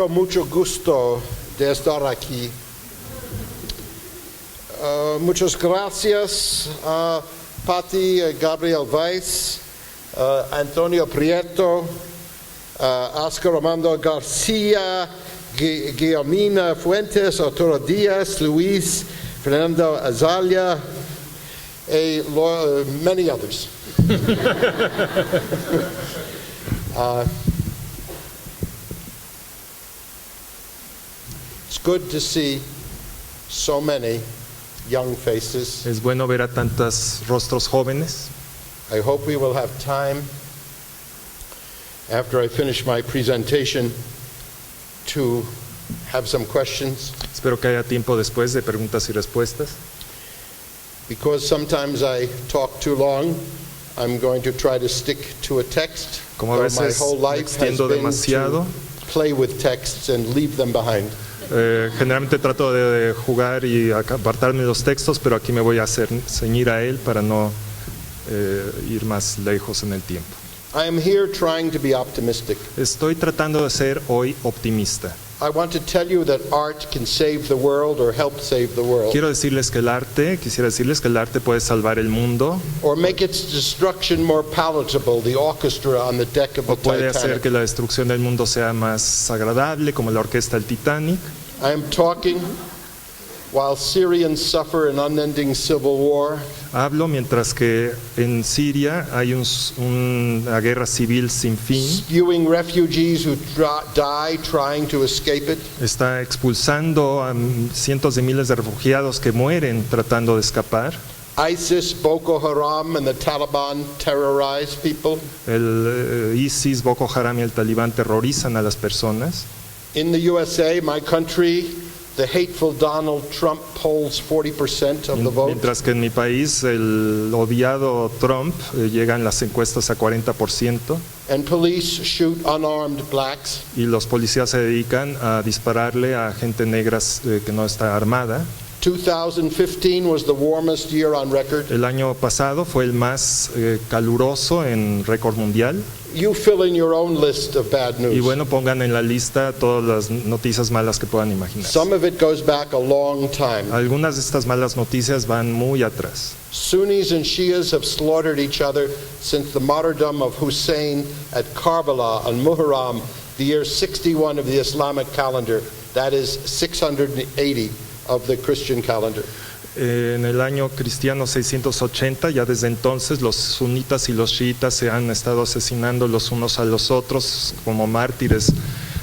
Mucho gusto de estar aquí. Muchas gracias a Patti, Gabriel Weiss, Antonio Prieto, Oscar Armando García, Guillermina Fuentes, Arturo Díaz, Luis, Fernando Azalea, and many others. It's good to see so many young faces. Es bueno ver a tantos rostros jóvenes. I hope we will have time after I finish my presentation to have some questions, Espero que haya tiempo después de preguntas y respuestas. because sometimes I talk too long. I'm going to try to stick to a text. Como a though my veces whole me life has extiendo been demasiado. to play with texts and leave them behind. Generalmente trato de jugar y apartarme de los textos, pero aquí me voy a ceñir a él para no ir más lejos en el tiempo. I am here trying to be optimistic. Estoy tratando de ser hoy optimista. I want to tell you that art can save the world or help save the world, Quisiera decirles que el arte puede salvar el mundo or make its destruction more palatable, the orchestra on the deck of the o puede hacer Titanic. que la destrucción del mundo sea más agradable, como la orquesta del Titanic. I am talking while Syrians suffer an unending civil war, Hablo mientras que en Siria hay una guerra civil sin fin. spewing refugees who die trying to escape it, Está expulsando a cientos de miles de refugiados que mueren tratando de escapar. ISIS, Boko Haram, and the Taliban terrorize people. El ISIS, Boko Haram y el Talibán terrorizan a las personas. In the USA, my country, the hateful Donald Trump polls 40% of the vote. Mientras que en mi país el odiado Trump llega en las encuestas a 40% And police shoot unarmed blacks. y los policías se dedican a dispararle a gente negra que no está armada. 2015 was the warmest year on record. El año pasado fue el más caluroso en récord mundial. You fill in your own list of bad Y news. bueno, pongan en la lista todas las noticias malas que puedan imaginar. Some of it goes back a long time. Algunas de estas malas noticias van muy atrás. Sunnis and Shias have slaughtered each other since the martyrdom of Hussein at Karbala on Muharram, the year 61 of the Islamic calendar. That is 680 of the Christian calendar. En el año cristiano 680, ya desde entonces, los sunitas y los chiitas se han estado asesinando los unos a los otros como mártires,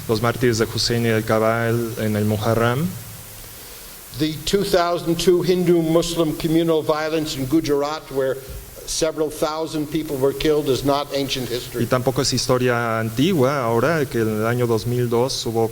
los mártires de Hussein y del Kabal en el Muharram. The 2002 Hindu-Muslim communal violence in Gujarat, where several thousand people were killed, is not ancient Y history. tampoco es historia antigua ahora, que en el año 2002 hubo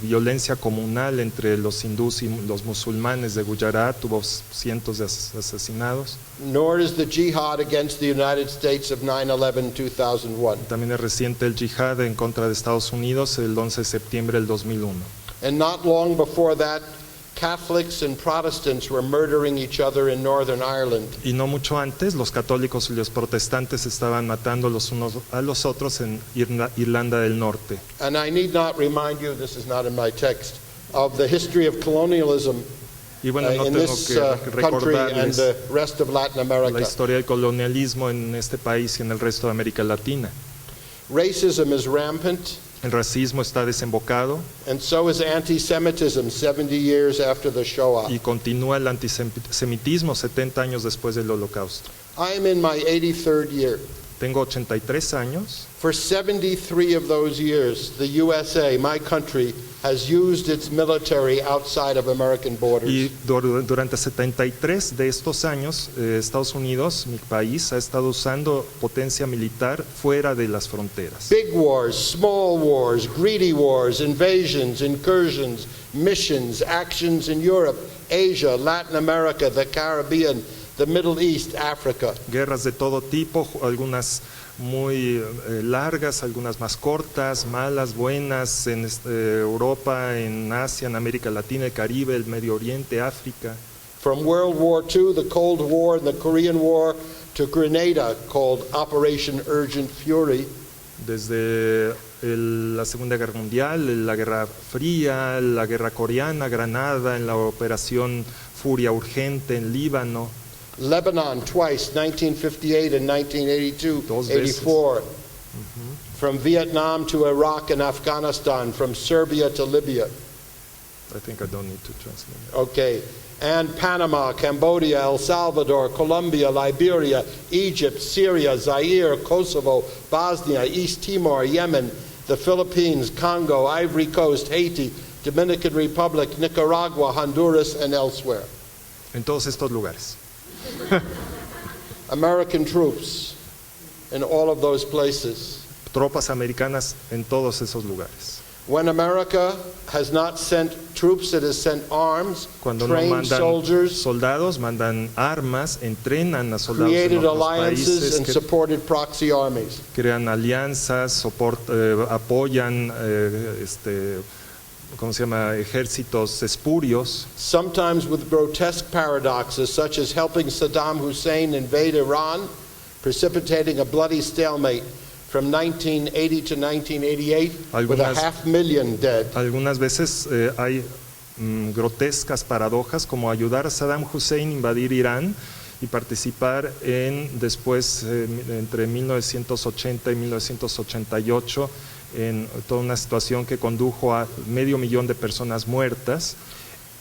violencia comunal entre los hindús y los musulmanes de Gujarat, hubo cientos de asesinados. Nor is the jihad against the United States of 9/11/2001. También es reciente el yihad en contra de Estados Unidos el 11 de septiembre del 2001. And not long before that, Catholics and Protestants were murdering each other in Northern Ireland. Y no mucho antes, los católicos y los protestantes estaban matando los unos a los otros en Irlanda del Norte. And I need not remind you, this is not in my text, of the history of colonialism Y bueno, no in tengo this que country and recordarles the rest of Latin la America. historia del colonialismo en este país y en el resto de América Latina. Racism is rampant, El racismo está desembocado and so is anti-Semitism 70 years after the Shoah. y continúa el antisemitismo 70 años después del Holocausto. I am in my 83rd year. Tengo 83 años. For 73 of those years, the USA, my country, has used its military outside of American borders. Y durante 73 de estos años, Estados Unidos, mi país, ha estado usando potencia militar fuera de las fronteras. Big wars, small wars, greedy wars, invasions, incursions, missions, actions in Europe, Asia, Latin America, the Caribbean, the Middle East, Africa. Guerras de todo tipo, algunas muy largas, algunas más cortas, malas, buenas, en Europa, en Asia, en América Latina, el Caribe, el Medio Oriente, África. From World War II, the Cold War, and the Korean War, to Grenada, called Operation Urgent Fury. Desde la Segunda Guerra Mundial, la Guerra Fría, la Guerra Coreana, Granada, en la Operación Furia Urgente en Líbano. Lebanon twice, 1958 and 1982, Dos veces. 84. From Vietnam to Iraq and Afghanistan, from Serbia to Libya. I think I don't need to translate. Okay. And Panama, Cambodia, El Salvador, Colombia, Liberia, Egypt, Syria, Zaire, Kosovo, Bosnia, East Timor, Yemen, the Philippines, Congo, Ivory Coast, Haiti, Dominican Republic, Nicaragua, Honduras, and elsewhere. En todos estos lugares. American troops in all of those places. Tropas americanas en todos esos lugares. When America has not sent troops, it has sent arms, Cuando no trained mandan soldiers, soldados, mandan armas, entrenan a soldados en created otros alliances, países, and que supported proxy armies. crean alianzas, apoyan ¿cómo se llama? Ejércitos espurios, Sometimes with grotesque paradoxes, such as helping Saddam Hussein invade Iran, precipitating a bloody stalemate from 1980 to 1988 with a 500,000 dead. Algunas veces hay grotescas paradojas como ayudar a Saddam Hussein a invadir Irán y participar después entre 1980 y 1988 en toda una situación que condujo a 500,000 de personas muertas.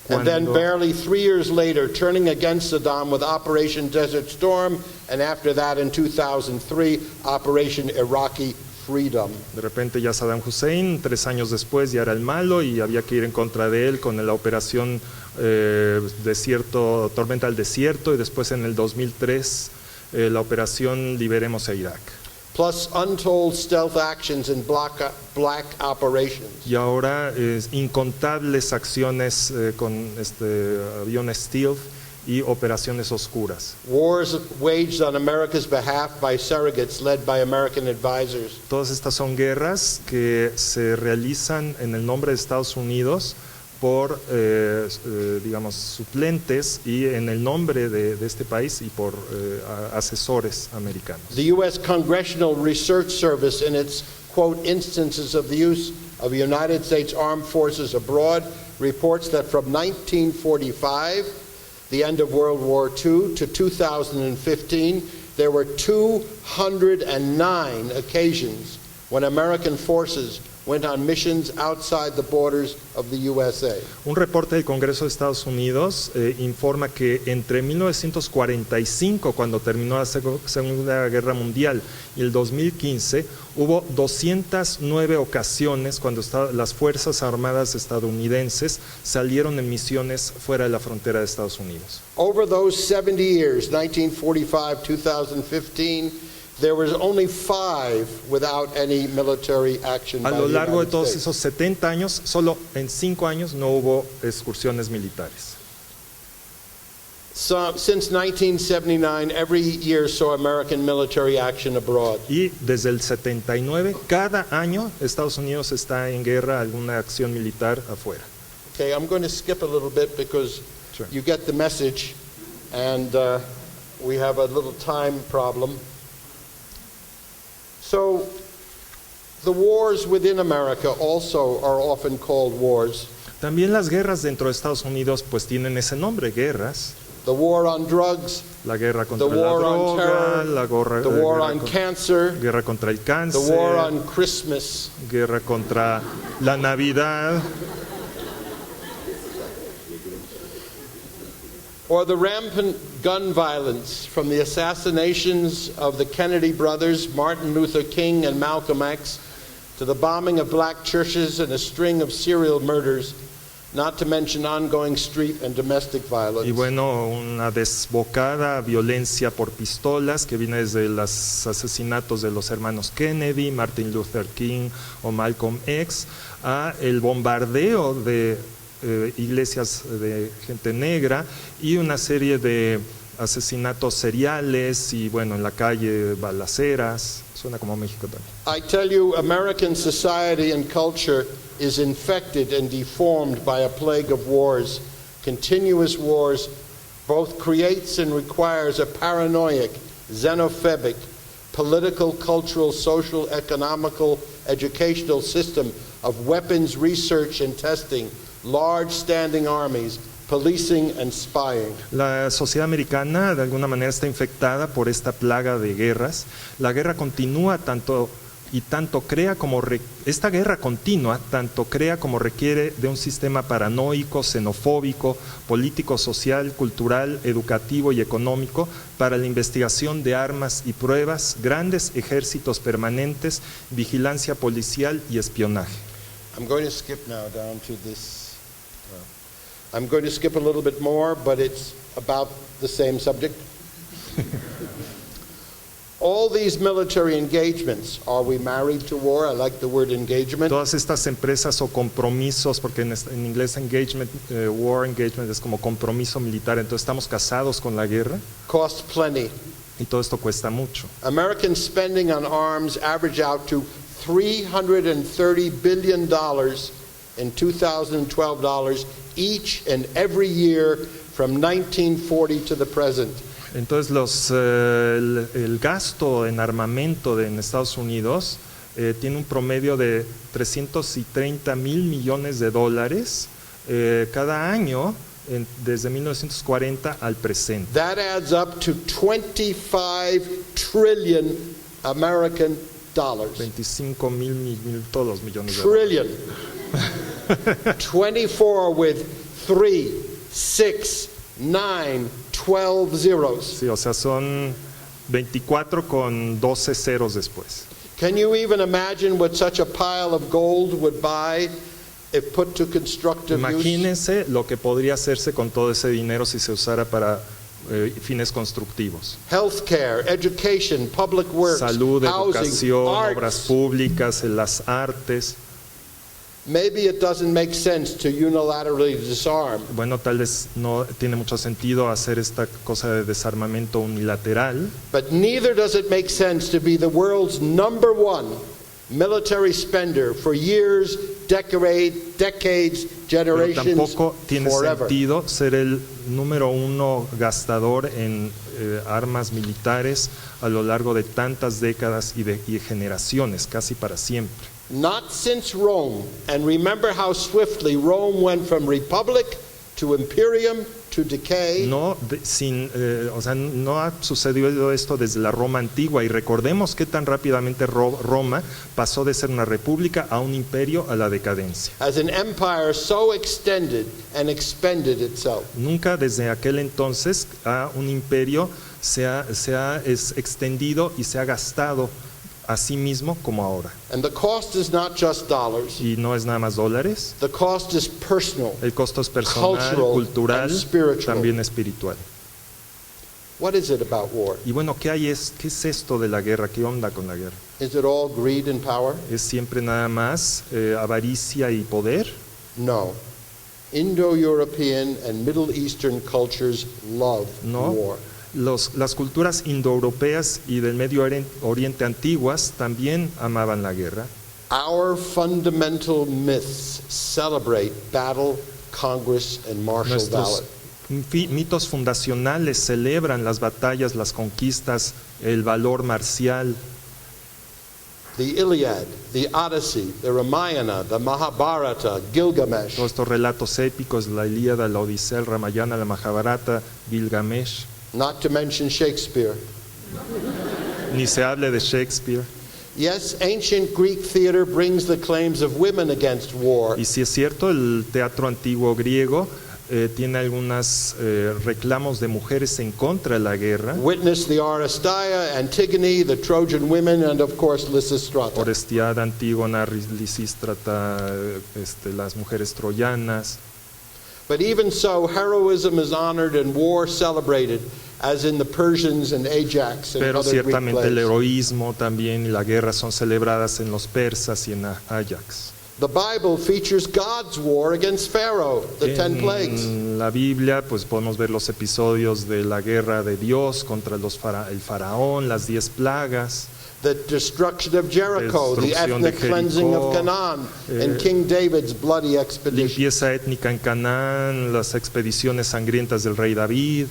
And then barely 3 years later, turning against Saddam with Operation Desert Storm, and after that in 2003, Operation Iraqi Freedom. De repente ya Saddam Hussein, 3 años después, ya era el malo y había que ir en contra de él con la operación Tormenta del Desierto, y después en el 2003 la operación Liberemos a Irak. Plus untold stealth actions in black operations. Y ahora incontables acciones con aviones stealth y operaciones oscuras. Wars waged on America's behalf by surrogates led by American advisors. Todas estas son guerras que se realizan en el nombre de Estados Unidos por, digamos, suplentes y en el nombre de este país y por asesores americanos. The U.S. Congressional Research Service, in its, quote, instances of the use of United States Armed Forces abroad, reports that from 1945, the end of World War II, to 2015, there were 209 occasions when American forces went on missions outside the borders of the USA. Un reporte del Congreso de Estados Unidos informa que entre 1945, cuando terminó la Segunda Guerra Mundial, y el 2015, hubo 209 ocasiones cuando las Fuerzas Armadas estadounidenses salieron en misiones fuera de la frontera de Estados Unidos. Over those 70 years, 1945, 2015, there was only 5 without any military action by A lo the largo de United todos States. esos 70 años, solo en 5 años no hubo excursiones militares. So, since 1979, every year saw American military action abroad. Y desde el 79, cada año Estados Unidos está en guerra, alguna acción militar afuera. Okay, I'm going to skip a little bit because Sure. you get the message, and we have a little time problem. So, the wars within America also are often called wars. También las guerras dentro de Estados Unidos pues tienen ese nombre, guerras. The war on drugs, La guerra the contra la war on droga, terror, la the war guerra, on cancer, guerra contra el the cáncer, war on Christmas. guerra contra la Navidad, Or the rampant gun violence from the assassinations of the Kennedy brothers, Martin Luther King and Malcolm X, to the bombing of black churches and a string of serial murders, not to mention ongoing street and domestic violence. y bueno, una desbocada violencia por pistolas que viene desde los asesinatos de los hermanos Kennedy, Martin Luther King o Malcolm X, a el bombardeo de iglesias de gente negra y una serie de asesinatos seriales y bueno, en la calle balaceras. Suena como México también. I tell you, American society and culture is infected and deformed by a plague of wars. Continuous wars both creates and requires a paranoid, xenophobic, political, cultural, social, economical, educational system of weapons research and testing, large standing armies, policing and spying. La sociedad americana de alguna manera está infectada por esta plaga de guerras. La guerra continúa esta guerra continua tanto crea como requiere de un sistema paranoico, xenofóbico, político, social, cultural, educativo y económico para la investigación de armas y pruebas, grandes ejércitos permanentes, vigilancia policial y espionaje. I'm going to skip now down to this. I'm going to skip a little bit more, but it's about the same subject. All these military engagements, are we married to war? I like the word engagement. Todas estas empresas o compromisos, porque en inglés engagement, war engagement es como compromiso militar, entonces estamos casados con la guerra Cost plenty. y todo esto cuesta mucho. American spending on arms average out to $330 billion in 2012 dollars each and every year from 1940 to the present. Entonces el gasto en armamento en Estados Unidos tiene un promedio de 330 mil millones de dólares cada año desde 1940 al presente. That adds up to 25 trillion American dollars. 25 mil todos los millones de dólares. Trillion. 24 with 3, 6, 9, 12 zeros. Sí, o sea, son 24 con 12 ceros después. Can you even imagine what such a pile of gold would buy if put to constructive use? Imagínense lo que podría hacerse con todo ese dinero si se usara para fines constructivos. Healthcare, education, public works, Salud, housing, educación, obras arts. públicas, las artes. Maybe it doesn't make sense to unilaterally disarm. Bueno, tal vez no tiene mucho sentido hacer esta cosa de desarmamento unilateral, But neither does it make sense to be the world's #1 military spender for years, decades, pero generations, tampoco tiene forever. sentido ser el número 1 gastador en armas militares a lo largo de tantas décadas y generaciones, casi para siempre. Not since Rome, and remember how swiftly Rome went from republic to imperium to decay. No, o sea, no ha sucedido esto desde la Roma antigua, y recordemos que tan rápidamente Roma pasó de ser una república a un imperio a la decadencia. As an empire so extended and expended itself. Nunca desde aquel entonces a un imperio se ha extendido y se ha gastado a sí mismo como ahora. And the cost is not just dollars. Y no es nada más dólares, The cost is personal. el costo es personal, Cultural cultural, and spiritual. también espiritual. What is it about war? Y bueno, ¿qué es esto de la guerra? ¿Qué onda con la guerra? Is it all greed and power? ¿Es siempre nada más avaricia y poder? No. Indo-European and Middle Eastern cultures love No. war. Las culturas indoeuropeas y del Medio Oriente antiguas también amaban la guerra. Our fundamental myths celebrate battle, congress, and martial Nuestros valor. mitos fundacionales celebran las batallas, las conquistas, el valor marcial. The Iliad, the Odyssey, the Ramayana, the Mahabharata, Gilgamesh. Todos estos relatos épicos, la Ilíada, la Odisea, el Ramayana, la Mahabharata, Gilgamesh. Not to mention Shakespeare. Ni se hable de Shakespeare. Yes, ancient Greek theater brings the claims of women against war. Y si es cierto, el teatro antiguo griego tiene algunos reclamos de mujeres en contra de la guerra. Witness the Oresteia, Antigone, the Trojan women, and of course Lysistrata. Orestiada, Antígona, Lisístrata, las mujeres troyanas. But even so, heroism is honored and war celebrated, as in the Persians and Ajax and Pero other Greek ciertamente el plays. heroísmo también y la guerra son celebradas en los persas y en Ajax. The Bible features God's war against Pharaoh, the 10 plagues. En la Biblia pues podemos ver los episodios de la guerra de Dios contra el faraón, las 10 plagas. The destruction of Jericho, the Destrucción de ethnic cleansing of Jericó, Canaan, and King David's bloody expedition. Limpieza étnica en Canaán, las expediciones sangrientas del rey David.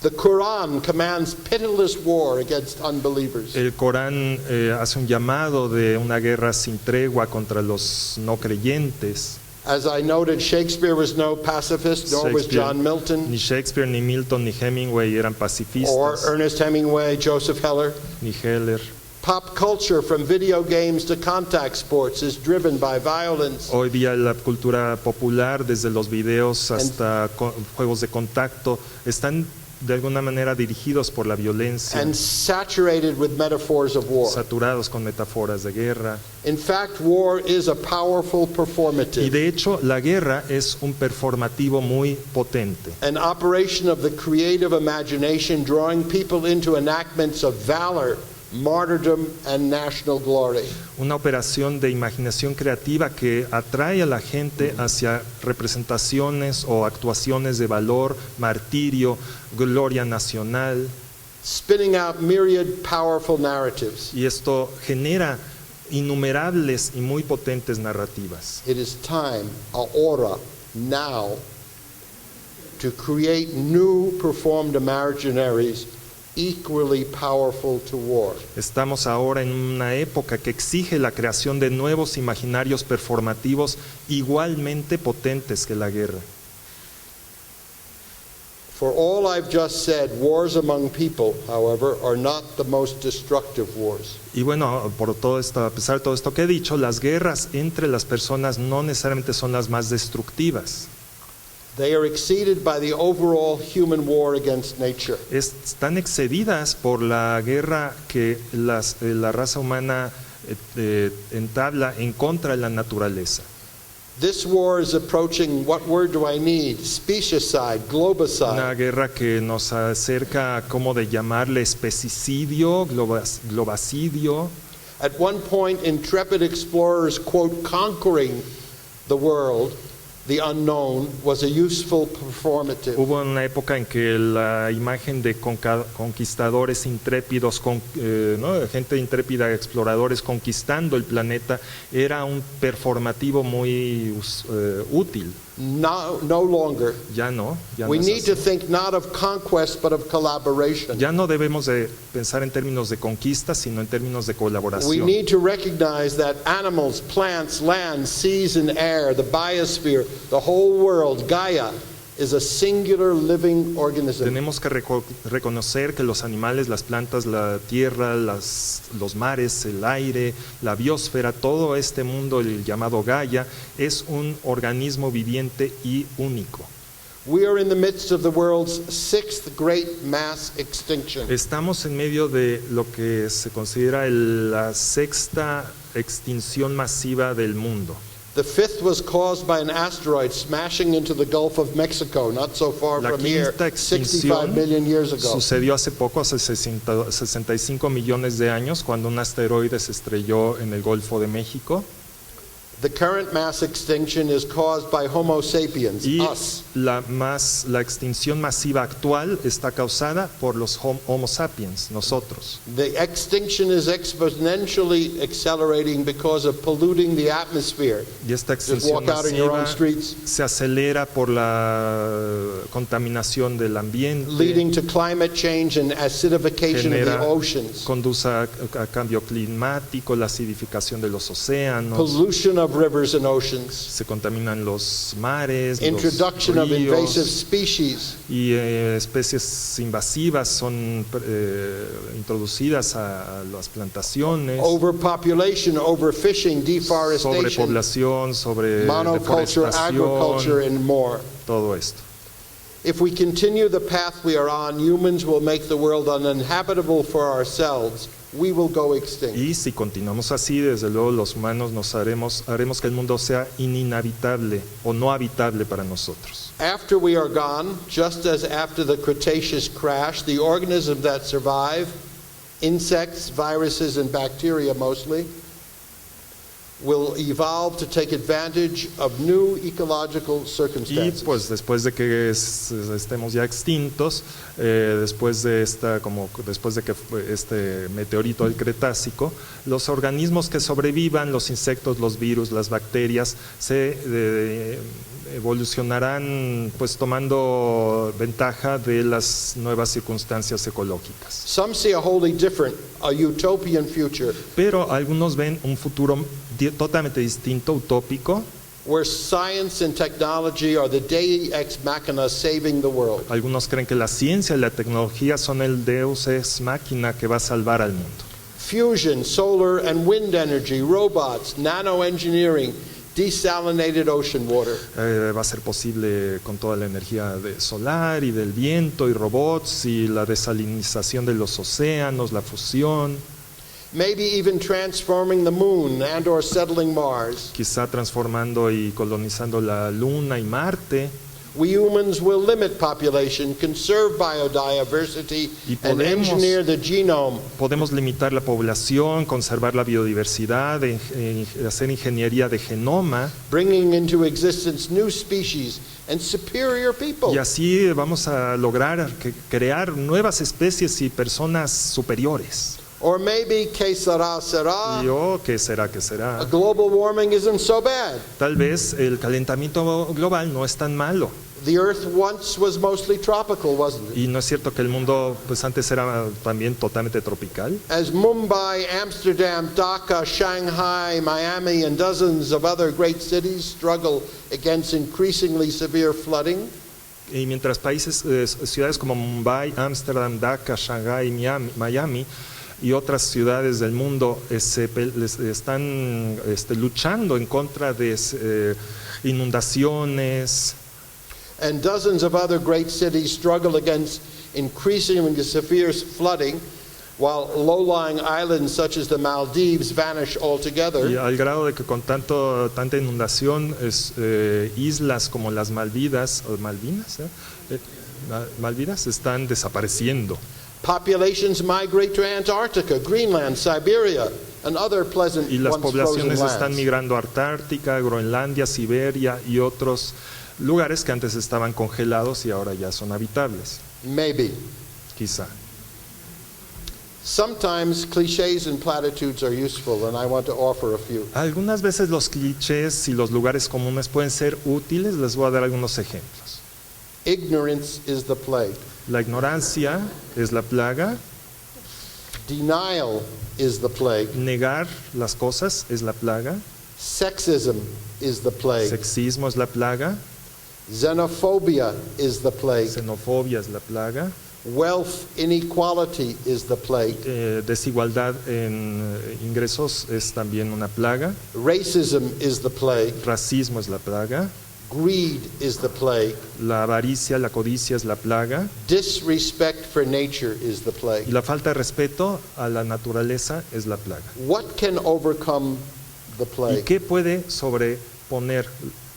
The Quran commands pitiless war against unbelievers. El Corán hace un llamado de una guerra sin tregua contra los no creyentes. As I noted, Shakespeare was no pacifist, nor was John Milton, Ni Shakespeare, ni Milton, ni Hemingway eran or pacifistas, Ernest Hemingway, Joseph Heller. ni Heller. Pop culture, from video games to contact sports, is driven by violence Hoy día la cultura popular, desde los videos hasta juegos de contacto, están de alguna manera dirigidos por la violencia, and saturated with metaphors of war. saturados con metáforas de guerra. In fact, war is a powerful Y performative, de hecho, la guerra es un performativo muy potente. an operation of the creative imagination drawing people into enactments of valor, martyrdom, and national glory. Una operación de imaginación creativa que atrae a la gente hacia representaciones o actuaciones de valor, martirio, gloria nacional, Spinning out myriad powerful narratives. y esto genera innumerables y muy potentes narrativas. It is time, ahora, now, to create new performed imaginaries equally powerful to war. Estamos ahora en una época que exige la creación de nuevos imaginarios performativos igualmente potentes que la guerra. For all I've just said, wars among people, however, are not the most destructive wars. Y bueno, por todo esto, a pesar de todo esto que he dicho, las guerras entre las personas no necesariamente son las más destructivas. They are exceeded by the overall human war against nature. Están excedidas por la guerra que la raza humana entabla en contra de la naturaleza. This war is approaching, what word do I need? Specieside, Una globicide. guerra que nos acerca a cómo de llamarle especicidio, globacidio. At one point, intrepid explorers, quote, conquering the world, the unknown, was a useful performative. Hubo una época en que la imagen de conquistadores intrépidos, ¿no? Gente intrépida, exploradores conquistando el planeta, era un performativo muy útil. No longer. Ya no We es need to así. think not of conquest, but of collaboration. Ya no debemos de pensar en términos de conquista, sino en términos de We colaboración. need to recognize that animals, plants, land, seas, and air, the biosphere, the whole world, Gaia, is a singular living organism. Tenemos que reconocer que los animales, las plantas, la tierra, los mares, el aire, la biosfera, todo este mundo, el llamado Gaia, es un organismo viviente y único. We are in the midst of the world's sixth great mass extinction. Estamos en medio de lo que se considera la sexta extinción masiva del mundo. The fifth was caused by an asteroid smashing into the Gulf of Mexico, not so far La from here, quinta 65 extinción million years ago. sucedió hace poco, hace 65 millones de años, cuando un asteroide se estrelló en el Golfo de México. The current mass extinction is caused by Homo sapiens, Y us. la extinción masiva actual está causada por los Homo sapiens, nosotros. The extinction is exponentially accelerating because of polluting the atmosphere. Y esta Just extinción walk out in your own masiva streets, se acelera por la contaminación del ambiente, leading to climate change and acidification of the genera, oceans, conduce a cambio climático, la acidificación de los océanos, pollution of rivers and oceans, se contaminan los mares, introduction los of invasive ríos, species, y especies invasivas son introducidas a las plantaciones, overpopulation, overfishing, deforestation, sobrepoblación, sobre monoculture, agriculture, deforestación, and more. todo esto. If we continue the path we are on, humans will make the world uninhabitable for ourselves. We will go extinct. Y si continuamos así, desde luego los humanos haremos que el mundo sea ininhabitable o no habitable para nosotros. After we are gone, just as after the Cretaceous crash, the organisms that survive, insects, viruses, and bacteria mostly, will evolve to take advantage of new ecological Y circumstances. pues después de que estemos ya extintos, después de que fue este meteorito del Cretácico, los organismos que sobrevivan, los insectos, los virus, las bacterias, se evolucionarán pues tomando ventaja de las nuevas circunstancias ecológicas. Some see a wholly different, a utopian future, Pero algunos ven un futuro totalmente distinto, utópico. where science and technology are the deus ex machina saving the world. Algunos creen que la ciencia y la tecnología son el deus ex machina que va a salvar al mundo. Fusion, solar and wind energy, robots, nanoengineering, desalinated ocean water. Va a ser posible con toda la energía solar y del viento y robots y la desalinización de los océanos, la fusión, Maybe even transforming the moon and or settling Mars. quizá transformando y colonizando la Luna y Marte. We humans will limit population, conserve biodiversity, Y and podemos- engineer the genome. Podemos limitar la población, conservar la biodiversidad, hacer ingeniería de genoma Bringing into existence new species and superior people. y así vamos a lograr crear nuevas especies y personas superiores. Or maybe, que sera, sera, Y ¿qué será? ¿Qué a será? global warming isn't so bad. Tal vez el calentamiento global no es tan malo. The Earth once was mostly tropical, wasn't it? Y no es cierto que el mundo pues antes era también totalmente tropical. As Mumbai, Amsterdam, Dhaka, Shanghai, Miami, and dozens of other great cities struggle against increasingly severe flooding, Y mientras ciudades como Mumbai, Ámsterdam, Dhaka, Shanghái, Miami y otras ciudades del mundo están luchando en contra de inundaciones, and dozens of other great cities struggle against increasingly severe flooding, while low-lying islands such as the Maldives vanish y altogether. al grado de que con tanta inundación islas como las Malvinas Malvinas están desapareciendo. Populations migrate to Antarctica, Greenland, Siberia, and other pleasant Y las once frozen poblaciones están lands. migrando a Antártica, Groenlandia, Siberia y otros lugares que antes estaban congelados y ahora ya son habitables, Maybe. quizá. Sometimes cliches and platitudes are useful, and I want to offer a few. Algunas veces los clichés y los lugares comunes pueden ser útiles, les voy a dar algunos ejemplos. Ignorance is the plague. La ignorancia es la plaga, Denial is the plague. negar las cosas es la plaga, Sexism is the plague. sexismo es la plaga, Xenophobia is the plague. xenofobia es la plaga, Wealth inequality is the plague. desigualdad en ingresos es también una plaga, Racism is the plague. racismo es la plaga, Greed is the plague. la avaricia, la codicia es la plaga Disrespect for nature is the y plague. la falta de respeto a la naturaleza es la plaga. What can overcome the ¿Y plague? qué puede sobreponer,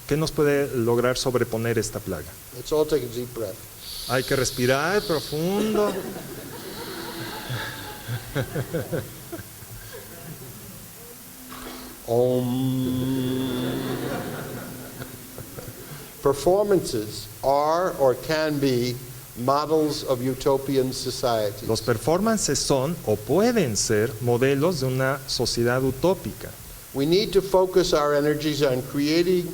qué nos puede lograr sobreponer esta plaga? Let's all take a deep breath. Hay que respirar profundo. Performances are or can be models of utopian societies. Los performances son o pueden ser modelos de una sociedad utópica. We need to focus our energies on creating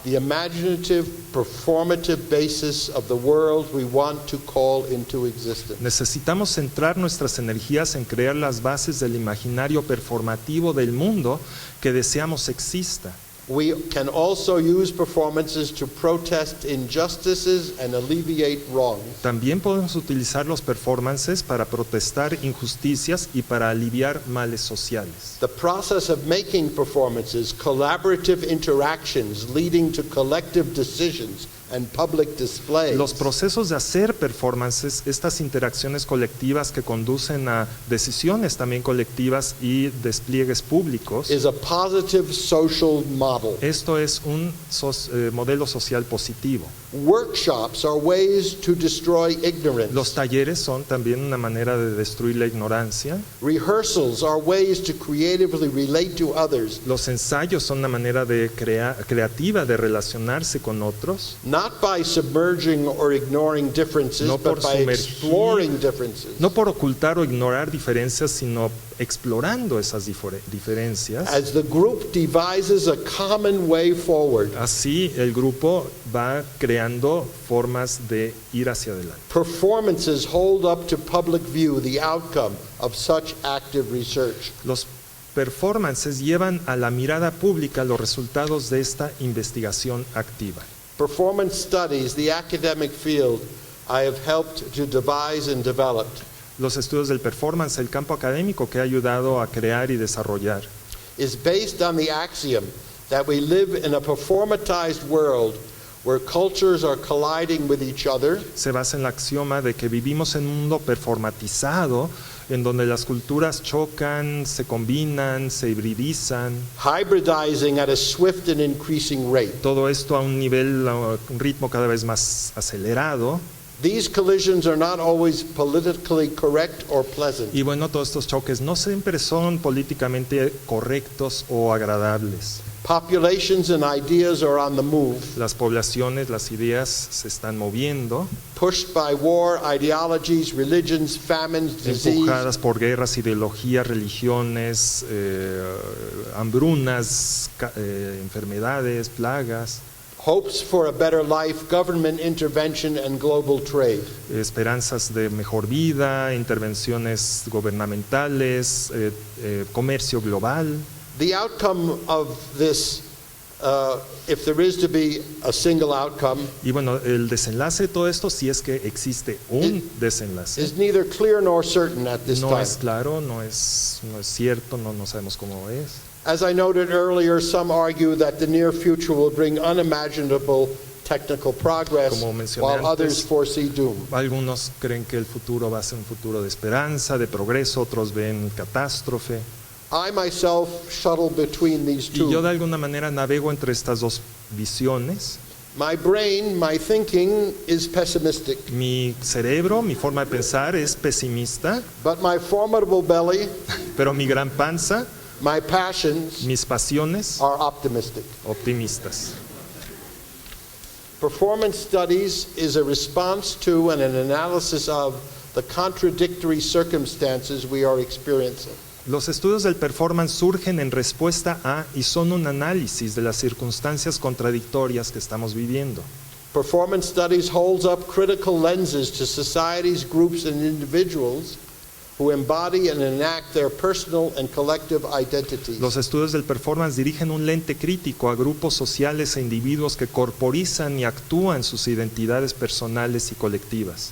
the imaginative, performative basis of the world we want to call into existence. Necesitamos centrar nuestras energías en crear las bases del imaginario performativo del mundo que deseamos exista. We can also use performances to protest injustices and alleviate wrongs. También podemos utilizar los performances para protestar injusticias y para aliviar males sociales. The process of making performances, collaborative interactions leading to collective decisions and public displays Los procesos de hacer performances, estas interacciones colectivas que conducen a decisiones también colectivas y despliegues públicos, is a positive social model. esto es un modelo social positivo. Workshops are ways to destroy ignorance. Los talleres son también una manera de destruir la ignorancia. Rehearsals are ways to creatively relate to others, Los ensayos son una manera creativa de relacionarse con otros, not by submerging or ignoring differences, No por but by sumergir. exploring differences. no por ocultar o ignorar diferencias, sino explorando esas diferencias. As the group devises a common way forward, Así el grupo va creando formas de ir hacia adelante. performances hold up to public view the outcome of such active research. Los performances llevan a la mirada pública los resultados de esta investigación activa. Performance studies, the academic field, I have helped to devise and develop, Los estudios del performance, el campo académico que ha ayudado a crear y desarrollar, is based on the axiom that we live in a performatized world where cultures are colliding with each other, se basa en el axioma de que vivimos en un mundo performatizado en donde las culturas chocan, se combinan, se hibridizan, hybridizing at a swift and increasing rate. todo esto a un nivel, a un ritmo cada vez más acelerado. These collisions are not always politically correct or pleasant. Y bueno, todos estos choques no siempre son políticamente correctos o agradables. Populations and ideas are on the move, Las poblaciones, las ideas se están moviendo, pushed by war, ideologies, religions, famines, disease, empujadas por guerras, ideologías, religiones, hambrunas, enfermedades, plagas, hopes for a better life, government intervention, and global trade. esperanzas de mejor vida, intervenciones gubernamentales, comercio global. The outcome of this, if there is to be a single outcome, Y bueno, el desenlace de todo esto, si es que existe un desenlace, is neither clear nor certain at this no time. es claro, no es cierto, no sabemos cómo es. As I noted earlier, some argue that the near future will bring unimaginable technical progress, Como mencioné while antes, others foresee doom. Algunos creen que el futuro va a ser un futuro de esperanza, de progreso, otros ven catástrofe. I myself shuttle between these Y yo two. de alguna manera navego entre estas dos visiones. My brain, my thinking is pessimistic, Mi cerebro, mi forma de pensar es pesimista, but my formidable belly, pero mi gran panza, my passions mis pasiones, are optimistic. optimistas. Performance studies is a response to and an analysis of the contradictory circumstances we are experiencing. Los estudios del performance surgen en respuesta a y son un análisis de las circunstancias contradictorias que estamos viviendo. Performance studies holds up critical lenses to societies, groups, and individuals who embody and enact their personal and collective identities. Los estudios del performance dirigen un lente crítico a grupos sociales e individuos que corporizan y actúan sus identidades personales y colectivas.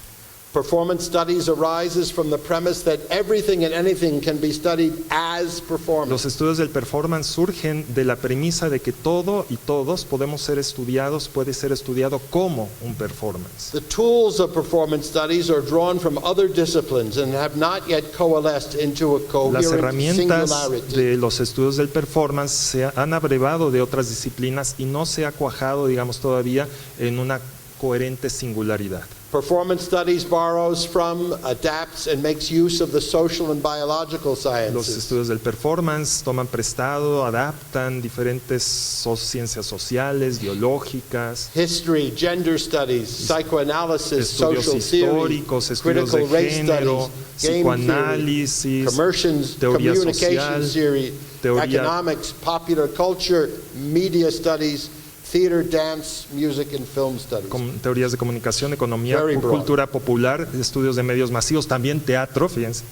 Performance studies arises from the premise that everything and anything can be studied as performance. Los estudios del performance surgen de la premisa de que todo y todos podemos ser estudiados, puede ser estudiado como un performance. The tools of performance studies are drawn from other disciplines and have not yet coalesced into a Las coherent herramientas singularity. de los estudios del performance se han abrevado de otras disciplinas y no se ha cuajado, digamos, todavía en una coherente singularidad. Performance studies borrows from, adapts, and makes use of the social and biological Los sciences. estudios del performance toman prestado, adaptan diferentes ciencias sociales, biológicas, History, gender studies, psychoanalysis, estudios social theory, históricos, estudios critical de race género, studies, game theory, psicoanálisis, teoría communication social, theory, teoría- economics, popular culture, media studies, theater, dance, music, and film studies. teorías de comunicación, economía, Very broad. cultura popular, estudios de medios masivos, también teatro, fíjense,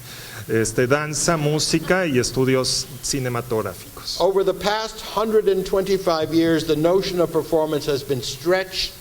danza, música y estudios cinematográficos. Over the past 125 years, the notion of performance has been stretched,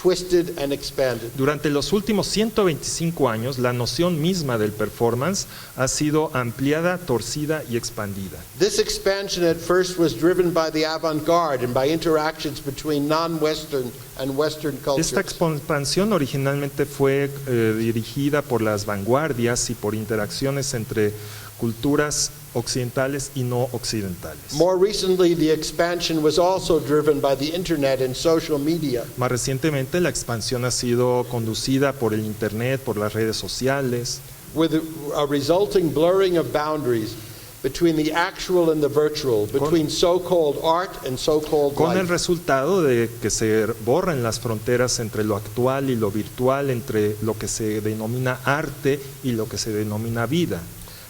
twisted, and expanded. Durante los últimos 125 años, la noción misma del performance ha sido ampliada, torcida y expandida. This expansion at first was driven by the avant-garde and by interactions between non-Western and Western cultures. Esta expansión originalmente fue dirigida por las vanguardias y por interacciones entre culturas occidentales y no occidentales. More recently, the expansion was also driven by the internet and social media. Más recientemente, la expansión ha sido conducida por el Internet, por las redes sociales, With a resulting blurring of boundaries between the actual and the virtual, between so-called art and so-called con el life. resultado de que se borran las fronteras entre lo actual y lo virtual, entre lo que se denomina arte y lo que se denomina vida.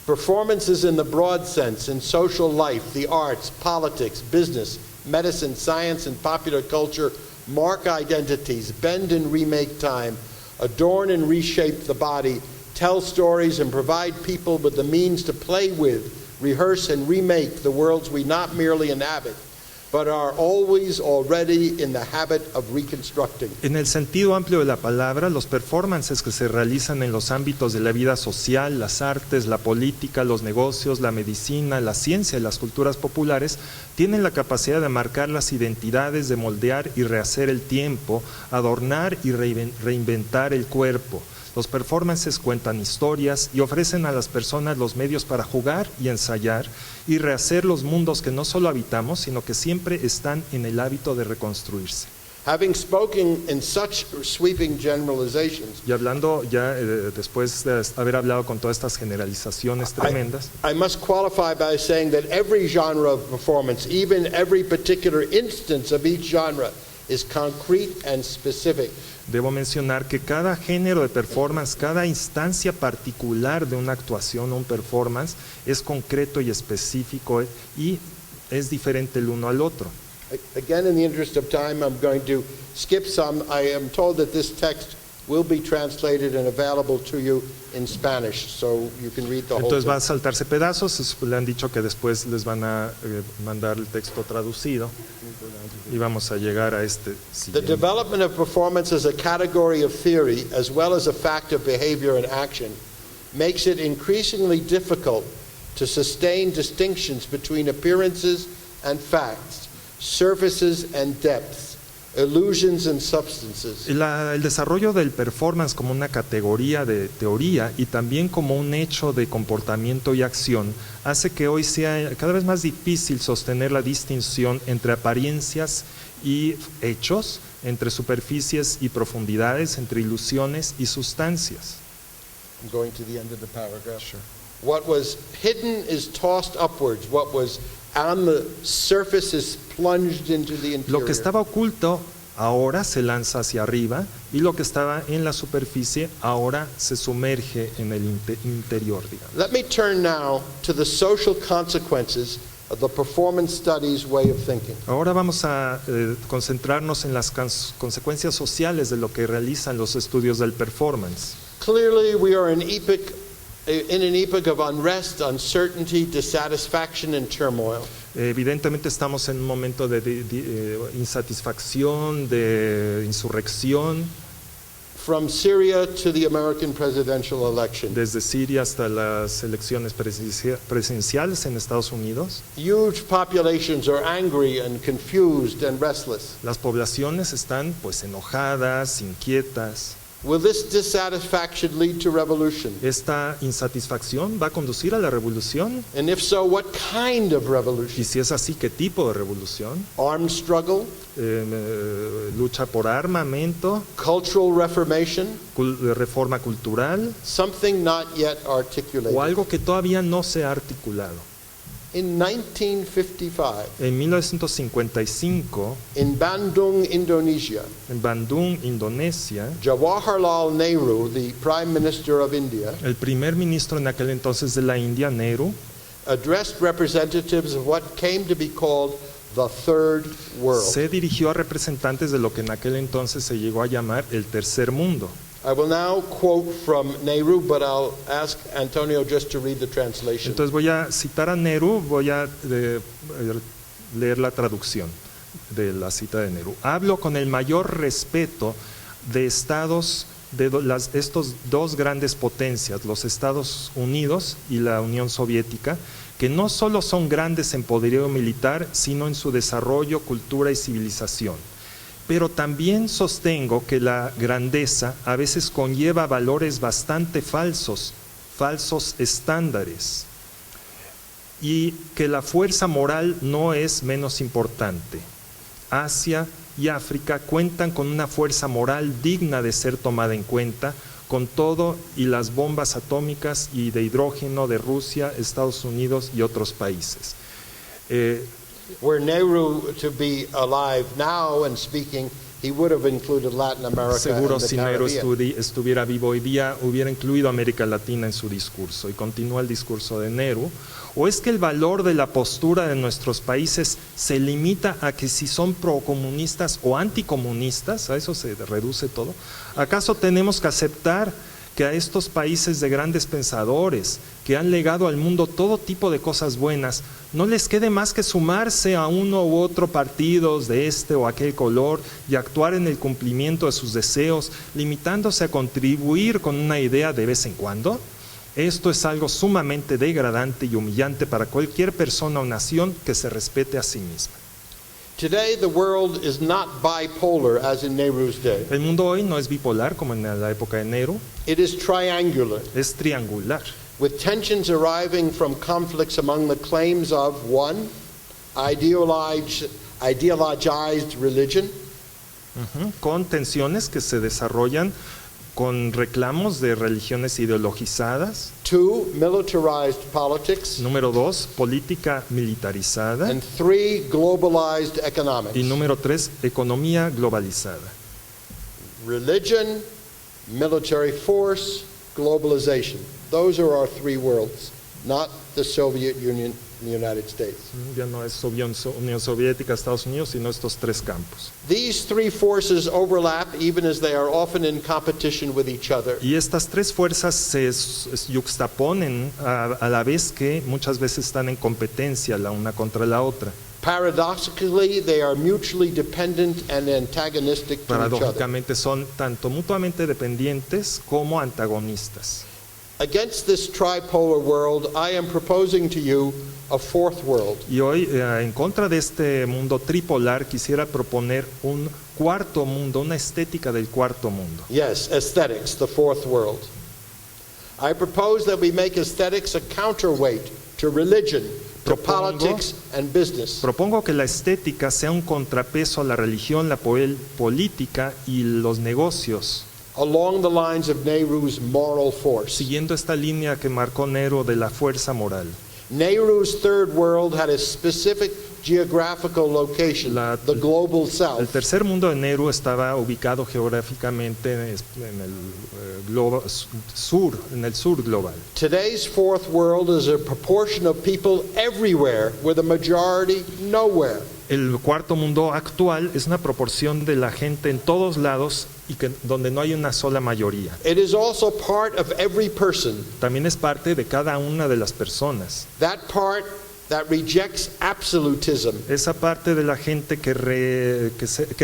Performances in the broad sense in social life, the arts, politics, business, medicine, science, and popular culture mark identities, bend and remake time, adorn and reshape the body, tell stories, and provide people with the means to play with, rehearse, and remake the worlds we not merely inhabit, but are always already in the habit of reconstructing. En el sentido amplio de la palabra, los performances que se realizan en los ámbitos de la vida social, las artes, la política, los negocios, la medicina, la ciencia y las culturas populares tienen la capacidad de marcar las identidades, de moldear y rehacer el tiempo, adornar y reinventar el cuerpo. Los performances cuentan historias y ofrecen a las personas los medios para jugar y ensayar y rehacer los mundos que no solo habitamos, sino que siempre están en el hábito de reconstruirse. Having spoken in such sweeping generalizations, Y hablando ya después de haber hablado con todas estas generalizaciones tremendas, I must qualify by saying that every genre of performance, even every particular instance of each genre, is concrete and specific. debo mencionar que cada género de performance, cada instancia particular de una actuación o un performance es concreto y específico y es diferente el uno al otro. Again, in the interest of time, I'm going to skip some. I am told that this text will be translated and available to you in Spanish, so you can read the whole Entonces va a thing. saltarse pedazos, le han dicho que después les van a mandar el texto traducido y vamos a llegar a este The siguiente. development of performance as a category of theory, as well as a fact of behavior and action, makes it increasingly difficult to sustain distinctions between appearances and facts, surfaces and depths, illusions and substances. El desarrollo del performance como una categoría de teoría y también como un hecho de comportamiento y acción hace que hoy sea cada vez más difícil sostener la distinción entre apariencias y hechos, entre superficies y profundidades, entre ilusiones y sustancias. I'm going to the end of the paragraph. What was hidden is tossed upwards. What was on the surface is plunged into the Lo interior. que estaba oculto ahora se lanza hacia arriba y lo que estaba en la superficie ahora se sumerge en el interior, digamos. Let me turn now to the social consequences of the performance studies way of thinking. Ahora vamos a concentrarnos en las consecuencias sociales de lo que realizan los estudios del performance. Clearly, we are in an epoch of unrest, uncertainty, dissatisfaction, and turmoil. Evidentemente estamos en un momento de insatisfacción, de insurrección, From Syria to the American presidential election, desde Siria hasta las elecciones presidenciales en Estados Unidos. huge populations are angry and confused and restless. Las poblaciones están pues enojadas, inquietas. Will this dissatisfaction lead to revolution? ¿Esta insatisfacción va a conducir a la revolución? And if so, what kind of Y revolution? si es así, ¿qué tipo de revolución? Armed struggle, Lucha por armamento, cultural reformation, reforma cultural something not yet articulated. o algo que todavía no se ha articulado. In 1955, En 1955, in Bandung, Indonesia, en Bandung, Indonesia, Jawaharlal Nehru, the Prime Minister of India, el primer ministro en aquel entonces de la India, Nehru, addressed representatives of what came to be called the Third World. se dirigió a representantes de lo que en aquel entonces se llegó a llamar el tercer mundo. I will now quote from Nehru, but I'll ask Antonio just to read the translation. Entonces voy a citar a Nehru, voy a leer la traducción de la cita de Nehru. Hablo con el mayor respeto de estados, estos dos grandes potencias, los Estados Unidos y la Unión Soviética, que no solo son grandes en poderío militar, sino en su desarrollo, cultura y civilización. Pero también sostengo que la grandeza a veces conlleva valores bastante falsos estándares, y que la fuerza moral no es menos importante. Asia y África cuentan con una fuerza moral digna de ser tomada en cuenta, con todo y las bombas atómicas y de hidrógeno de Rusia, Estados Unidos y otros países. Were Nehru to be alive now and speaking, he would have included Latin America Seguro and the si Nehru Caribbean. estuviera vivo hoy día, hubiera incluido América Latina en su discurso, y continúa el discurso de Nehru. ¿O es que el valor de la postura de nuestros países se limita a que si son procomunistas o anticomunistas, a eso se reduce todo? ¿Acaso tenemos que aceptar que a estos países de grandes pensadores que han legado al mundo todo tipo de cosas buenas, no les quede más que sumarse a uno u otro partido de este o aquel color y actuar en el cumplimiento de sus deseos, limitándose a contribuir con una idea de vez en cuando? Esto es algo sumamente degradante y humillante para cualquier persona o nación que se respete a sí misma. Today, the world is not bipolar as in Nehru's day. El mundo hoy no es bipolar como en la época de Nehru, It is triangular, es triangular, with tensions arriving from conflicts among the claims of, one, ideologized religion, con tensiones que se desarrollan con reclamos de religiones ideologizadas. two, militarized politics, Número 2, política militarizada. and three, globalized economics. Y número 3, economía globalizada. Religion, military force, globalization. Those are our three worlds, not the Soviet Union and the United States. Ya no es Unión Soviética, Estados Unidos, sino estos tres campos. These three forces overlap even as they are often in competition with each other. Y estas tres fuerzas se yuxtaponen a la vez que muchas veces están en competencia la una contra la otra. Paradoxically, they are mutually dependent and antagonistic to each other. Paradójicamente son tanto mutuamente dependientes como antagonistas. Against this tripolar world, I am proposing to you a fourth world. Y hoy, en contra de este mundo tripolar, quisiera proponer un cuarto mundo, una estética del cuarto mundo. Yes, aesthetics, the fourth world. I propose that we make aesthetics a counterweight to religion, to Propongo- politics and business. Propongo que la estética sea un contrapeso a la religión, la política y los negocios, Along the lines of Nehru's moral force. siguiendo esta línea que marcó Nehru de la fuerza moral. Nehru's third world had a specific geographical location, the global El south. tercer mundo de Nehru estaba ubicado geográficamente en el sur, en el sur global. Today's fourth world is a proportion of people everywhere with a majority nowhere. El cuarto mundo actual es una proporción de la gente en todos lados y donde no hay una sola mayoría. It is also part of every person. También es parte de cada una de las personas. That part that rejects absolutism, Esa parte de la gente que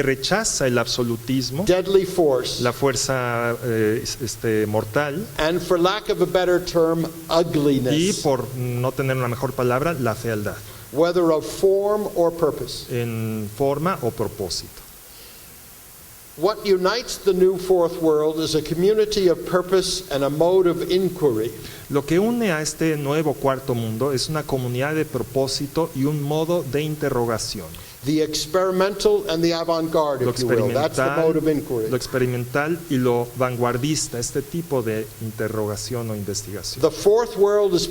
rechaza el absolutismo, deadly force, la fuerza mortal, and for lack of a better term, y ugliness, por no tener una mejor palabra, la fealdad, whether of form or purpose. en forma o propósito. What unites the new fourth world is a community of purpose and a mode of inquiry. Lo que une a este nuevo cuarto mundo es una comunidad de propósito y un modo de interrogación. The experimental and the avant-garde, Lo if you will. That's the mode of inquiry. experimental y lo vanguardista, este tipo de interrogación o investigación. The fourth world is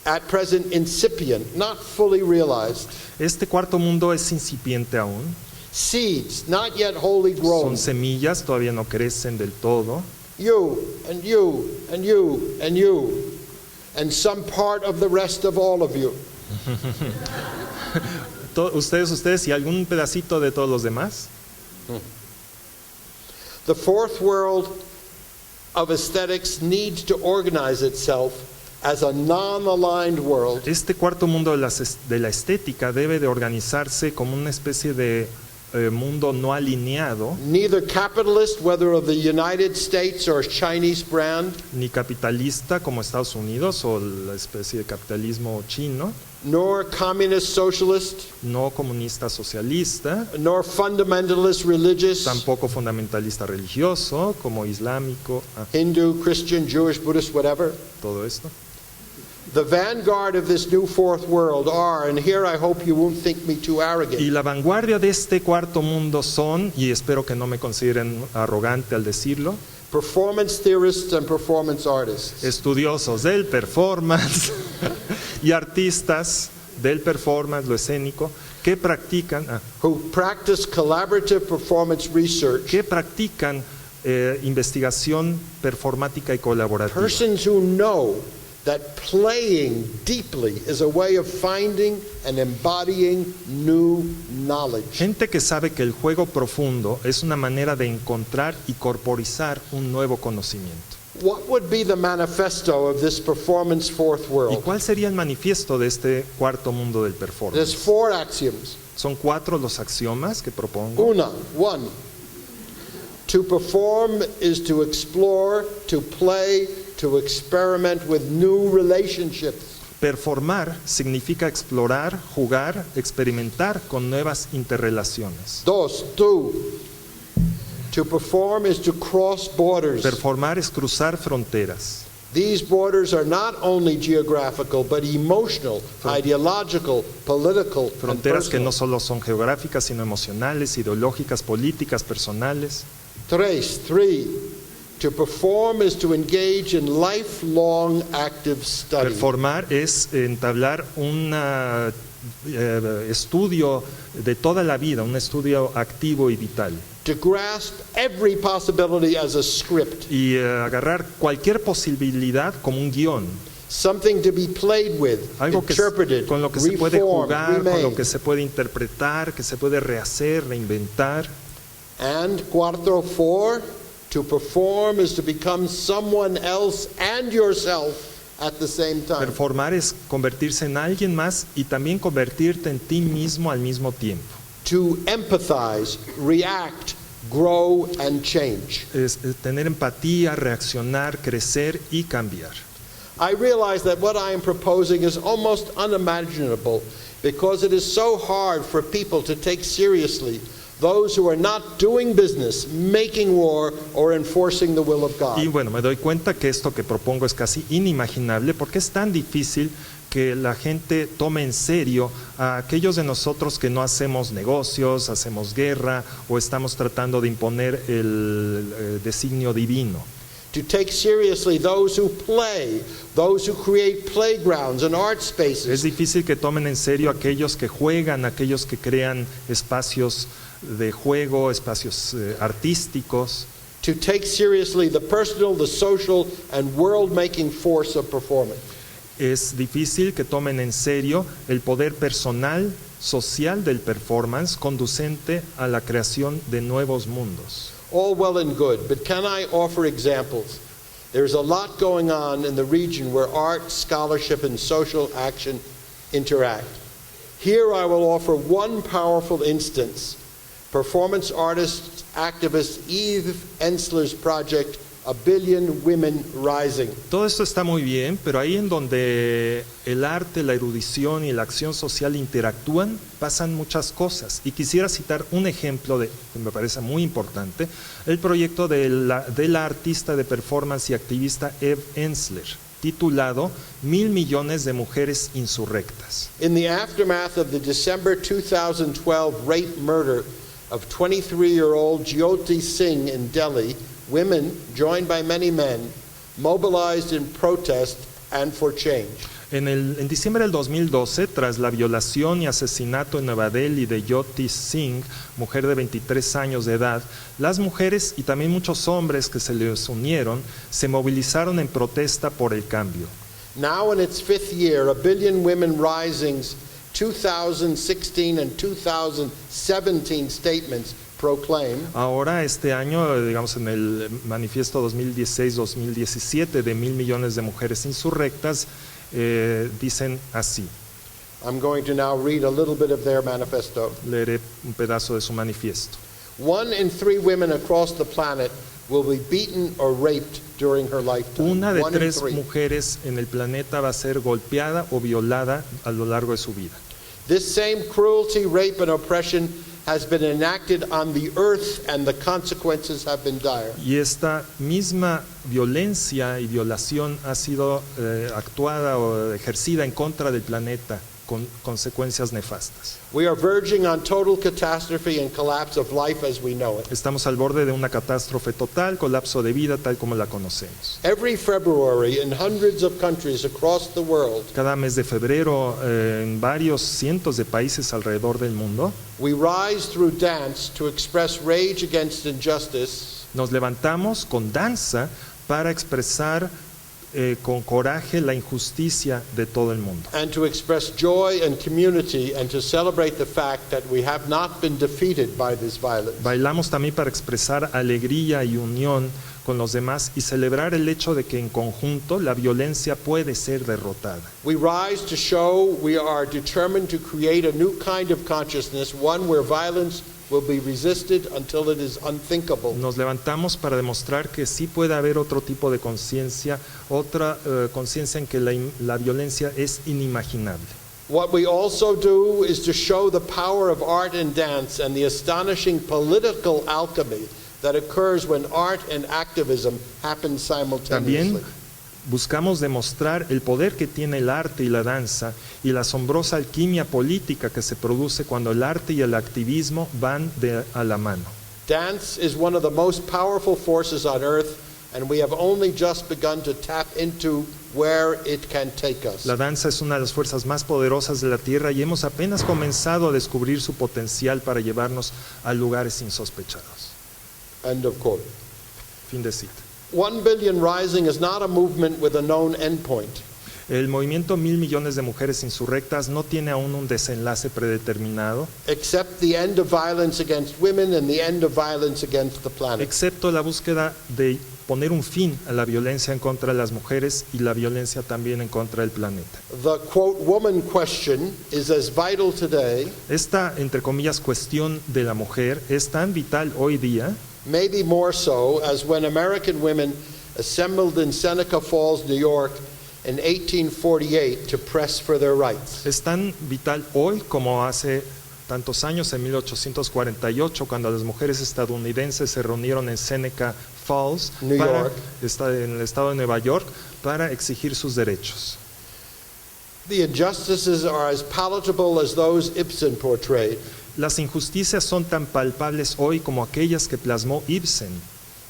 at present incipient, not fully realized. Este cuarto mundo es incipiente aún. Seeds, not yet wholly grown. Son semillas, todavía no crecen del todo. You, and you, and you, and you, and some part of the rest of all of you. Ustedes y algún pedacito de todos los demás. The fourth world of aesthetics needs to organize itself as a non-aligned world. Este cuarto mundo de la estética debe de organizarse como una especie de mundo no alineado, neither capitalist, whether of the United States or Chinese brand, ni capitalista como Estados Unidos o la especie de capitalismo chino, nor communist socialist, no comunista socialista, nor fundamentalist religious, tampoco fundamentalista religioso como islámico, Hindu, Christian, Jewish, Buddhist, whatever. todo esto. The vanguard of this new fourth world are, and here I hope you won't think me too Y arrogant, la vanguardia de este cuarto mundo son, y espero que no me consideren arrogante al decirlo, performance theorists and performance artists. estudiosos del performance y artistas del performance, lo escénico, que practican, Who practice collaborative performance research, investigación performática y colaborativa. persons who know that playing deeply is a way of finding and embodying new knowledge. Gente que sabe que el juego profundo es una manera de encontrar y corporizar un nuevo conocimiento. What would be the manifesto of this performance fourth ¿Y world? cuál sería el manifiesto de este cuarto mundo del There's performance? 4 axioms. Son 4 los axiomas que propongo. One, to perform is to explore, to play, to experiment with new relationships. Performar significa explorar, jugar, experimentar con nuevas interrelaciones. Two, to perform is to cross borders. Performar es cruzar fronteras. These borders are not only geographical, but emotional, ideological, political, and Fronteras que no personal. solo son geográficas, sino emocionales, ideológicas, políticas, personales. Three, to perform is to engage in lifelong active study. Performar es entablar un estudio de toda la vida, un estudio activo y vital. To grasp every possibility as a script, Y agarrar cualquier posibilidad como un guión. something to be played with, Algo que, interpreted, con lo que se puede reformed, jugar, con lo remade. que se puede interpretar, que se puede rehacer, reinventar. And four, to perform is to become someone else and yourself at the same time. Performar es convertirse en alguien más y también convertirte en ti mismo al mismo tiempo. To empathize, react, grow, and change. Es tener empatía, reaccionar, crecer y cambiar. I realize that what I am proposing is almost unimaginable because it is so hard for people to take seriously those who are not doing business, making war, or enforcing the will of God. Y bueno, me doy cuenta que esto que propongo es casi inimaginable porque es tan difícil que la gente tome en serio a aquellos de nosotros que no hacemos negocios, hacemos guerra o estamos tratando de imponer el designio divino. To take seriously those who play, those who create playgrounds and art Es spaces, difícil que tomen en serio a aquellos que juegan, aquellos que crean espacios de juego, espacios artísticos. to take seriously the personal, the social, and world-making force of performance. Es difícil que tomen en serio el poder personal, social del performance conducente a la creación de nuevos mundos. All well and good, but can I offer examples? There's a lot going on in the region where art, scholarship, and social action interact. Here I will offer one powerful instance. Performance artist, activist Eve Ensler's project, A Billion Women Rising. Todo esto está muy bien, pero ahí en donde el arte, la erudición y la acción social interactúan, pasan muchas cosas. Y quisiera citar un ejemplo que me parece muy importante, el proyecto de la artista de performance y activista Eve Ensler, titulado 1.000 millones de mujeres insurrectas. In the aftermath of the December 2012 rape murder of 23-year-old Jyoti Singh in Delhi, women, joined by many men, mobilized in protest and for change. En diciembre del 2012, tras la violación y asesinato en Nueva Delhi de Jyoti Singh, mujer de 23 años de edad, las mujeres y también muchos hombres que se les unieron se movilizaron en protesta por el cambio. Now in its 5th year, A Billion Women Rising's 2016 and 2017 statements proclaim Ahora, este año, digamos en el manifiesto 2016-2017 de 1.000 millones de mujeres insurrectas, dicen así: I'm going to now read a little bit of their manifesto. Leeré un pedazo de su manifiesto. 1 in 3 women across the planet will be beaten or raped during her lifetime. Una de 1 in 3 3. mujeres en el planeta va a ser golpeada o violada a lo largo de su vida. This same cruelty, rape, and oppression has been enacted on the earth, and the consequences have been dire. Y esta misma violencia y violación ha sido actuada o ejercida en contra del planeta con consecuencias nefastas. We are verging on total catastrophe and collapse of life as we know it. Estamos al borde de una catástrofe total, colapso de vida tal como la conocemos. Every February, in hundreds of countries across the world, Cada mes de febrero, en varios cientos de países alrededor del mundo, we rise through dance to express rage against injustice, nos levantamos con danza para expresar con coraje la injusticia de todo el mundo. and to express joy and community, and to celebrate the fact that we have not been defeated by this violence. Bailamos también para expresar alegría y unión con los demás y celebrar el hecho de que en conjunto la violencia puede ser derrotada. We rise to show we are determined to create a new kind of consciousness, one where violence will be resisted until it is unthinkable. Nos levantamos para demostrar que sí puede haber otro tipo de conciencia, otra conciencia en que la violencia es inimaginable. What we also do is to show the power of art and dance and the astonishing political alchemy that occurs when art and activism happen simultaneously. También buscamos demostrar el poder que tiene el arte y la danza y la asombrosa alquimia política que se produce cuando el arte y el activismo van a la mano. Dance is one of the most powerful forces on earth, and we have only just begun to tap into where it can take us. La danza es una de las fuerzas más poderosas de la tierra y hemos apenas comenzado a descubrir su potencial para llevarnos a lugares insospechados. End of quote. Fin de cita. 1 Billion Rising is not a movement with a known endpoint. El movimiento 1.000 millones de mujeres insurrectas no tiene aún un desenlace predeterminado, Except the end of violence against women and the end of violence against the planet. excepto la búsqueda de poner un fin a la violencia en contra de las mujeres y la violencia también en contra del planeta. The quote woman question is as vital today, Esta, entre comillas, cuestión de la mujer es tan vital hoy día, maybe more so, as when American women assembled in Seneca Falls, New York in 1848 to press for their rights. es tan vital hoy como hace tantos años, en 1848, cuando las mujeres estadounidenses se reunieron en Seneca Falls, New York. en el estado de Nueva York, para exigir sus derechos. The injustices are as palatable as those Ibsen portrayed. Las injusticias son tan palpables hoy como aquellas que plasmó Ibsen.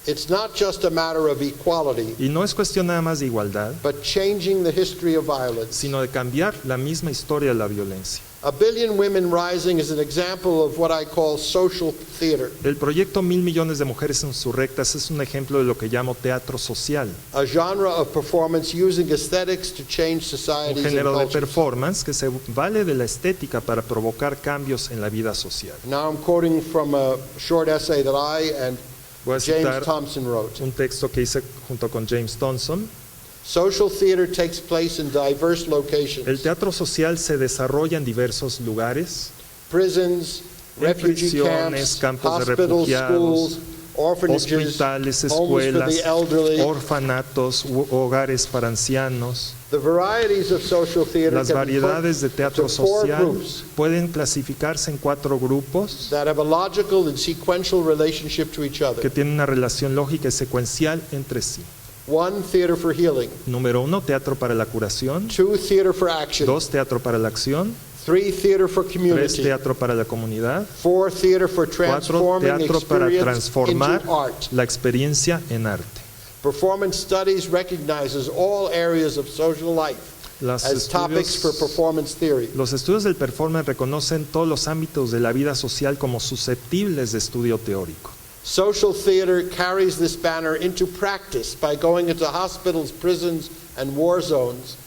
It's not just a matter of equality, Y no es cuestión nada más de igualdad, but changing the history of violence. sino de cambiar la misma historia de la violencia. A Billion Women Rising is an example of what I call social theater, El proyecto 1.000 millones de mujeres insurrectas es un ejemplo de lo que llamo teatro social, a genre of performance using aesthetics to change un societies and género de cultures. performance que se vale de la estética para provocar cambios en la vida social. Now I'm quoting from a short essay that I and Voy a James citar Thompson wrote. un texto que hice junto con James Thompson. Social theater takes place in diverse El locations: teatro social se desarrolla en diversos lugares, prisons, en refugee prisiones, camps, campos de hospitals, refugiados, schools, orphanages, hospitales, homes for escuelas, the elderly. orfanatos, hogares para ancianos. The varieties of social theater Las can be put variedades de teatro into four social groups pueden clasificarse en 4 grupos that have a logical and sequential relationship to each other. que tienen una relación lógica y secuencial entre sí. 1, theater for healing. Número 1, teatro para la curación. 2, theater for action. 2, teatro para la acción. 3, theater for 3, community. teatro para la comunidad. 4, theater for 4, transforming teatro para experience transformar into art. la experiencia en arte. Performance studies recognizes all areas of social life as topics for performance theory. Los estudios del performance reconocen todos los ámbitos de la vida social como susceptibles de estudio teórico. Social theater carries this banner into practice by going into hospitals, prisons, and war zones,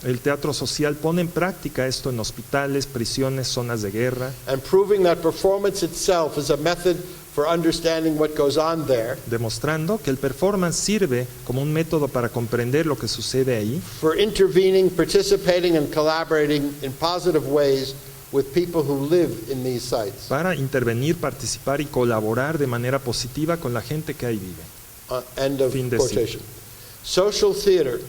El teatro social pone en práctica esto en hospitales, prisiones, zonas de guerra, and proving that performance itself is a method for understanding what goes on there, demostrando que el performance sirve como un método para comprender lo que sucede ahí, for intervening, participating, and collaborating in positive ways with people who live in these sites. para intervenir, participar y colaborar de manera positiva con la gente que ahí vive. End of Fin de quotation. Social theater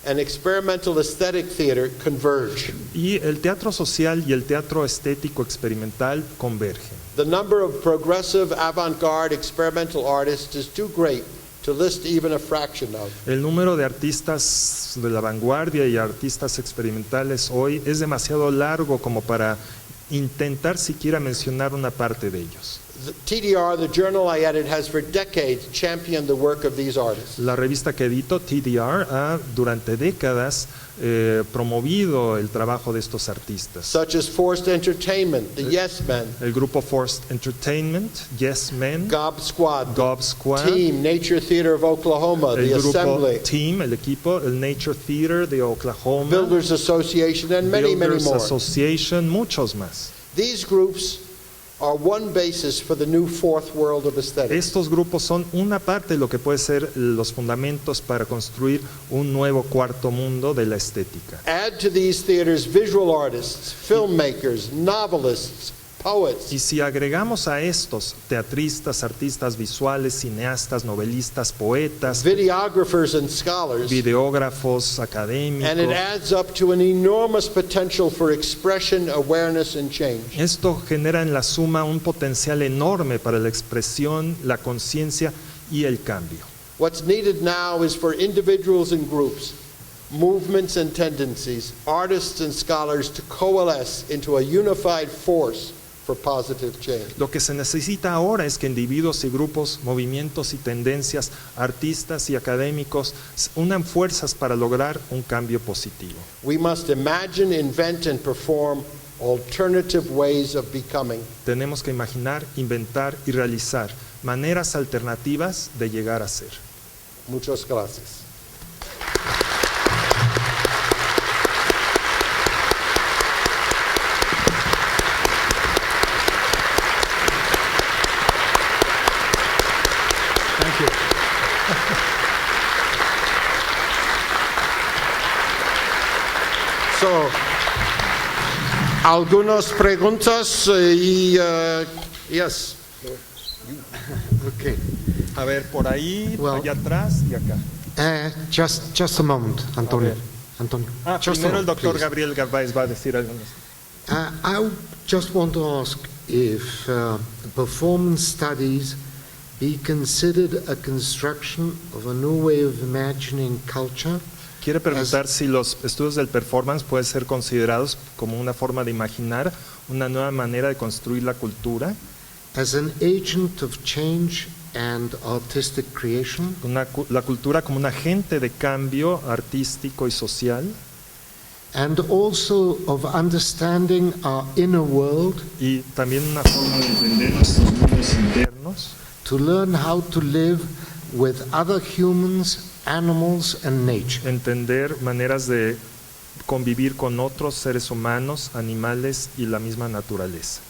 and experimental aesthetic theater converge. Y el teatro social y el teatro estético experimental convergen. The number of progressive, avant-garde, experimental artists is too great to list even a fraction of. El número de artistas de la vanguardia y artistas experimentales hoy es demasiado largo como para intentar siquiera mencionar una parte de ellos. The TDR, the journal I edit, has for decades championed the work of these artists. La revista que edito, TDR, ha durante décadas promovido el trabajo de estos artistas. Such as Forced Entertainment, the Yes Men, El grupo Forced Entertainment, Yes Men, Gob Squad, Gob Squad, Team, Nature Theater of Oklahoma, el the grupo Assembly, Team, el equipo, el Nature Theater de Oklahoma, Builders Association, and many, many Builders more. Association, muchos más. These groups are one basis for the new fourth world of aesthetics. Estos grupos son una parte de lo que puede ser los fundamentos para construir un nuevo cuarto mundo de la estética. Add to these theaters visual artists, filmmakers, novelists, poets, Y si agregamos a estos teatristas, artistas visuales, cineastas, novelistas, poetas, videographers, and scholars, videógrafos, and it académicos, adds up to an enormous potential for expression, awareness, and change. esto genera en la suma un potencial enorme para la expresión, la conciencia y el cambio. What's needed now is for individuals and groups, movements and tendencies, artists and scholars to coalesce into a unified force for positive change. Lo que se necesita ahora es que individuos y grupos, movimientos y tendencias, artistas y académicos unan fuerzas para lograr un cambio positivo. We must imagine, invent, and perform alternative ways of becoming. Tenemos que imaginar, inventar y realizar maneras alternativas de llegar a ser. Muchas gracias. Thank you. So, algunas preguntas yes. Okay. A ver, por ahí, Well- allá atrás y acá. Just a moment, Antonio. ver. Antonio. Ah, Just a primero el moment, doctor please. Gabriel Garbáez va a decir algo. I just want to ask if performance studies be considered a construction of a new way of imagining culture Quiere preguntar si los estudios del performance pueden ser considerados como una forma de imaginar una nueva manera de construir la cultura, as an agent of change and artistic creation, la cultura como un agente de cambio artístico y social, and also of understanding our inner world y también una forma de entender nuestros mundos internos, to learn how to live with other humans, animals, and nature. entender maneras de convivir con otros seres humanos, animales y la misma naturaleza.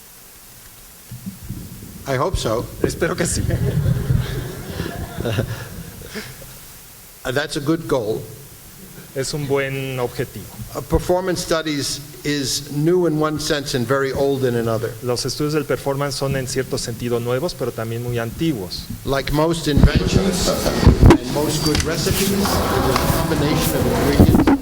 I hope so. Espero que sí. That's a good goal. Es un buen objetivo. Performance studies is new in one sense and very old in another. Los estudios del performance son en cierto sentido nuevos, pero también muy antiguos. Like most inventions and most good recipes, it's a combination of ingredients that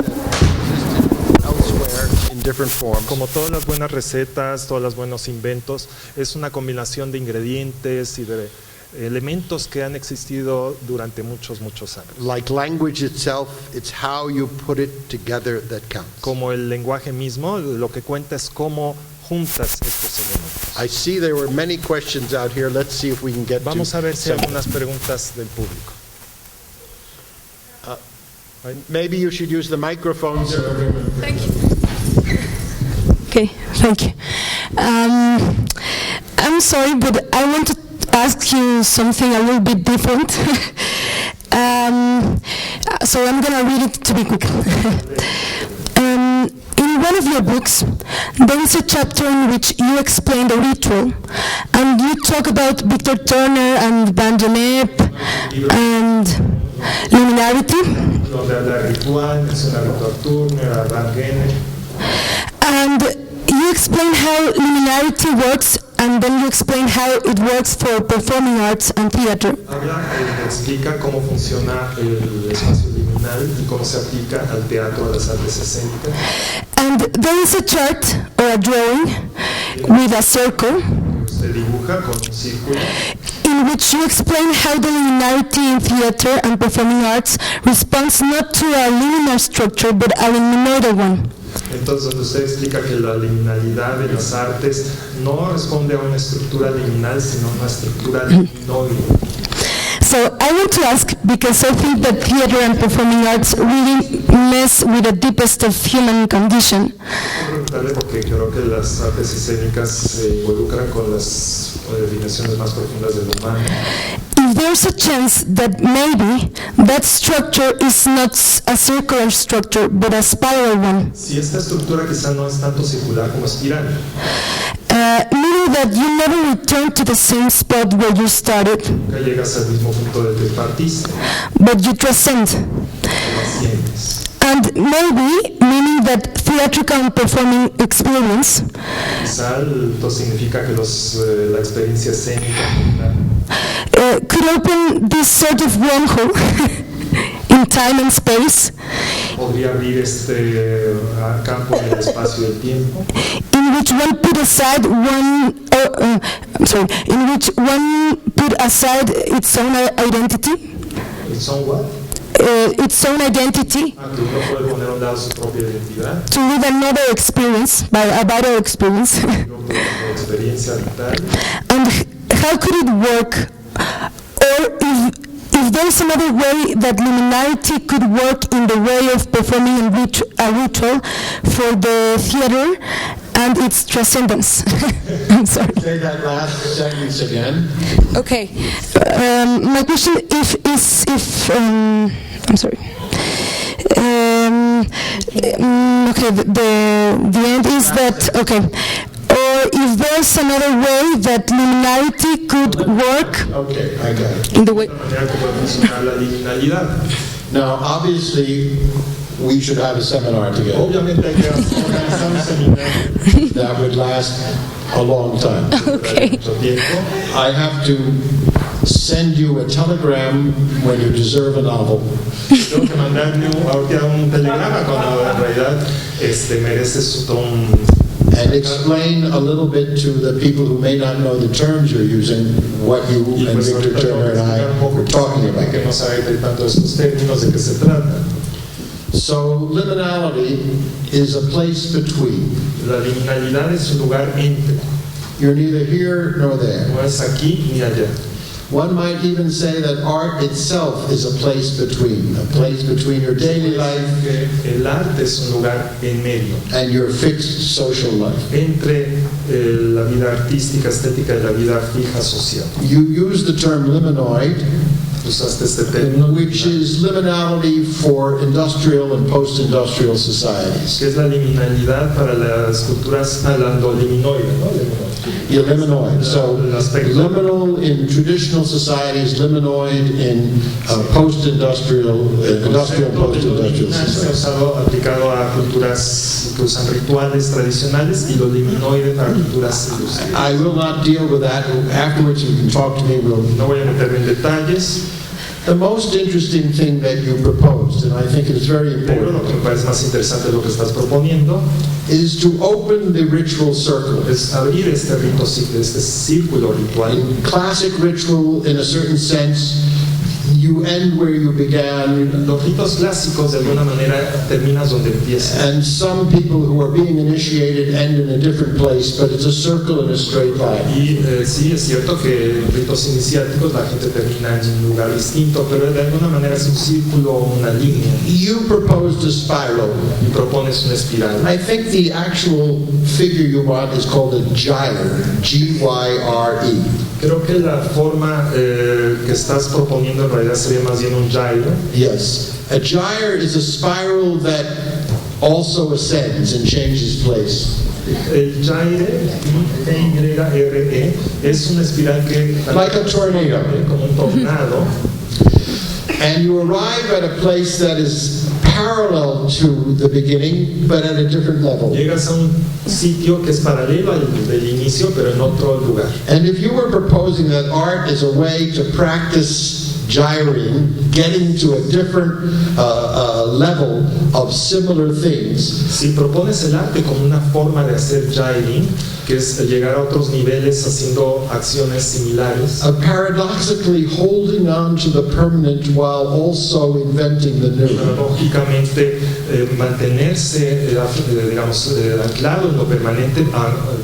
existed elsewhere in different forms. Como todas las buenas recetas, todos los buenos inventos, es una combinación de ingredientes y de elementos que han existido durante muchos, muchos años. Like language itself, it's how you put it together that counts. Como el lenguaje mismo, lo que cuenta es cómo juntas estos elementos. I see there were many questions out here. Let's see if we can get Vamos to a ver si hay some. algunas preguntas del público. Maybe you should use the microphones. Thank you. Okay, thank you. I'm sorry, but I want to ask you something a little bit different. So I'm going to read it to be quick. In in one of your books, there is a chapter in which you explain the ritual, and you talk about Victor Turner and Van Gennep and liminarity. Donde habla ritual, menciona a Victor Turner, a Van Gennep. And you explain how liminarity works, and then you explain how it works for performing arts and theater. Habla, explica cómo funciona el espacio liminal y cómo se aplica al teatro, a las artes escénicas. And there is a chart or a drawing with a circle Se dibuja con un círculo in which you explain how the liminarity in theater and performing arts responds not to a linear structure but a liminal one. Entonces, donde usted explica que la liminalidad de las artes no responde a una estructura liminal, sino a una estructura liminoide. So I want to ask, because I think that theater and performing arts really mess with the deepest of human condition. Quiero preguntarle porque creo que las artes escénicas se involucran con las dimensiones más profundas del humano. If there's a chance that maybe that structure is not a circular structure, but a spiral one. Si esta estructura quizá no es tanto circular como espiral, Meaning that you never return to the same spot where you started, nunca llegas al mismo punto del que partiste, but you transcend. lo asciendes. And maybe, meaning that theatrical and performing experience Quizá esto significa que la experiencia escénica could open this sort of wormhole in time and space, podría abrir este campo en el espacio y el tiempo, in which one put aside in which one put aside its own identity, son what? its own identity, Que uno puede poner a un lado su propia identidad, to live another experience, by a vital experience. luego como experiencia vital. And how could it work? Or if there's another way that liminarity could work in the way of performing a ritual for the theater and its transcendence. I'm sorry. Say that last sentence again. Okay. My question I'm sorry. Okay, the end is that, okay. Or if there's another way that liminarity could work Okay, I got it. in the way. De manera que puede funcionar la liminalidad. Now, obviously, we should have a seminar together. Obviamente hay que organizar un seminario That would last a long time. Okay. mucho tiempo. I have to send you a telegram when you deserve a novel. Tengo que mandarle ahorita un telegrama cuando en realidad mereces un... And explain a little bit to the people who may not know the terms you're using, what you Y and pues Victor ahorita tengo Turner que and I explicar un poco were talking about. que no sabe de tanto estos términos de qué se trata. So liminality is a place between. La liminalidad es un lugar entre, You're neither here nor there. no es aquí ni allá. One might even say that art itself is a place between your daily life El arte es un lugar en medio, and your fixed social life. entre la vida artística, estética y la vida fija social. You use the term liminoid, Usaste este término, which is liminality for industrial and post-industrial societies. que es la liminalidad para las culturas, lo liminoide, ¿no? Yeah, liminoid. So El aspecto liminal in traditional societies, liminoid in post-industrial, industrial and post-industrial Se ha societies. usado, aplicado a culturas que usan rituales tradicionales y lo liminoide para culturas industriales. I will not deal with that. Afterwards, you can talk to me. No voy a meterme en detalles, The most interesting thing that you proposed, and I think it's very pero lo important, que me parece más interesante de lo que estás proponiendo is to open the ritual circle. es abrir este rito, este círculo ritual. In classic ritual, in a certain sense, you end where you began, Los ritos clásicos de alguna manera terminas donde empiezas. and some people who are being initiated end in a different place, but it's a circle in a straight line. Y sí, es cierto que en ritos iniciáticos la gente termina en un lugar distinto, pero de alguna manera es un círculo, una línea, You proposed a spiral. y propones una espiral. I think the actual figure you want is called a gyre, G-Y-R-E. Creo que la forma que estás proponiendo en realidad sería más bien un gyro. Yes. A gyre is a spiral that also ascends and changes place. El gyre, Y-Y-R-E, es una espiral que Like a tornado. como un tornado, And you arrive at a place that is parallel to the beginning, but at a different level. llegas a un sitio que es paralelo al del inicio, pero en otro lugar. And if you were proposing that art is a way to practice gyring, getting to a different level of similar things, Si propones el arte como una forma de hacer gyring, que es llegar a otros niveles haciendo acciones similares, paradoxically holding on to the permanent while also inventing the new. paradójicamente mantenerse, digamos, anclado en lo permanente,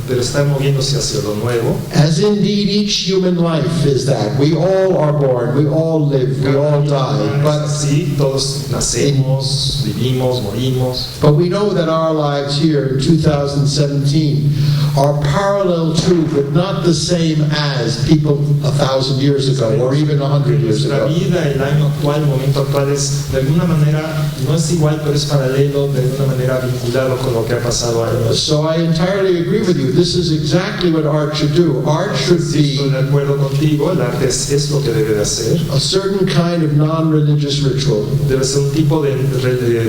pero estar moviéndose hacia lo nuevo. As indeed each human life is that. We all are born, we all live, we all die. Sí, todos nacemos, vivimos, morimos. But we know that our lives here in 2017 are parallel to, but not the same as people 1,000 years ago or even 100 years Nuestra ago. vida, el año actual, el momento actual es de alguna manera, no es igual, pero es paralelo, de alguna manera vinculado con lo que ha pasado años. So I entirely agree with you. This is exactly what art should do. Art should Sí, estoy be de acuerdo contigo, el arte es lo que debe de hacer. a certain kind of non-religious ritual. Debe ser un tipo de,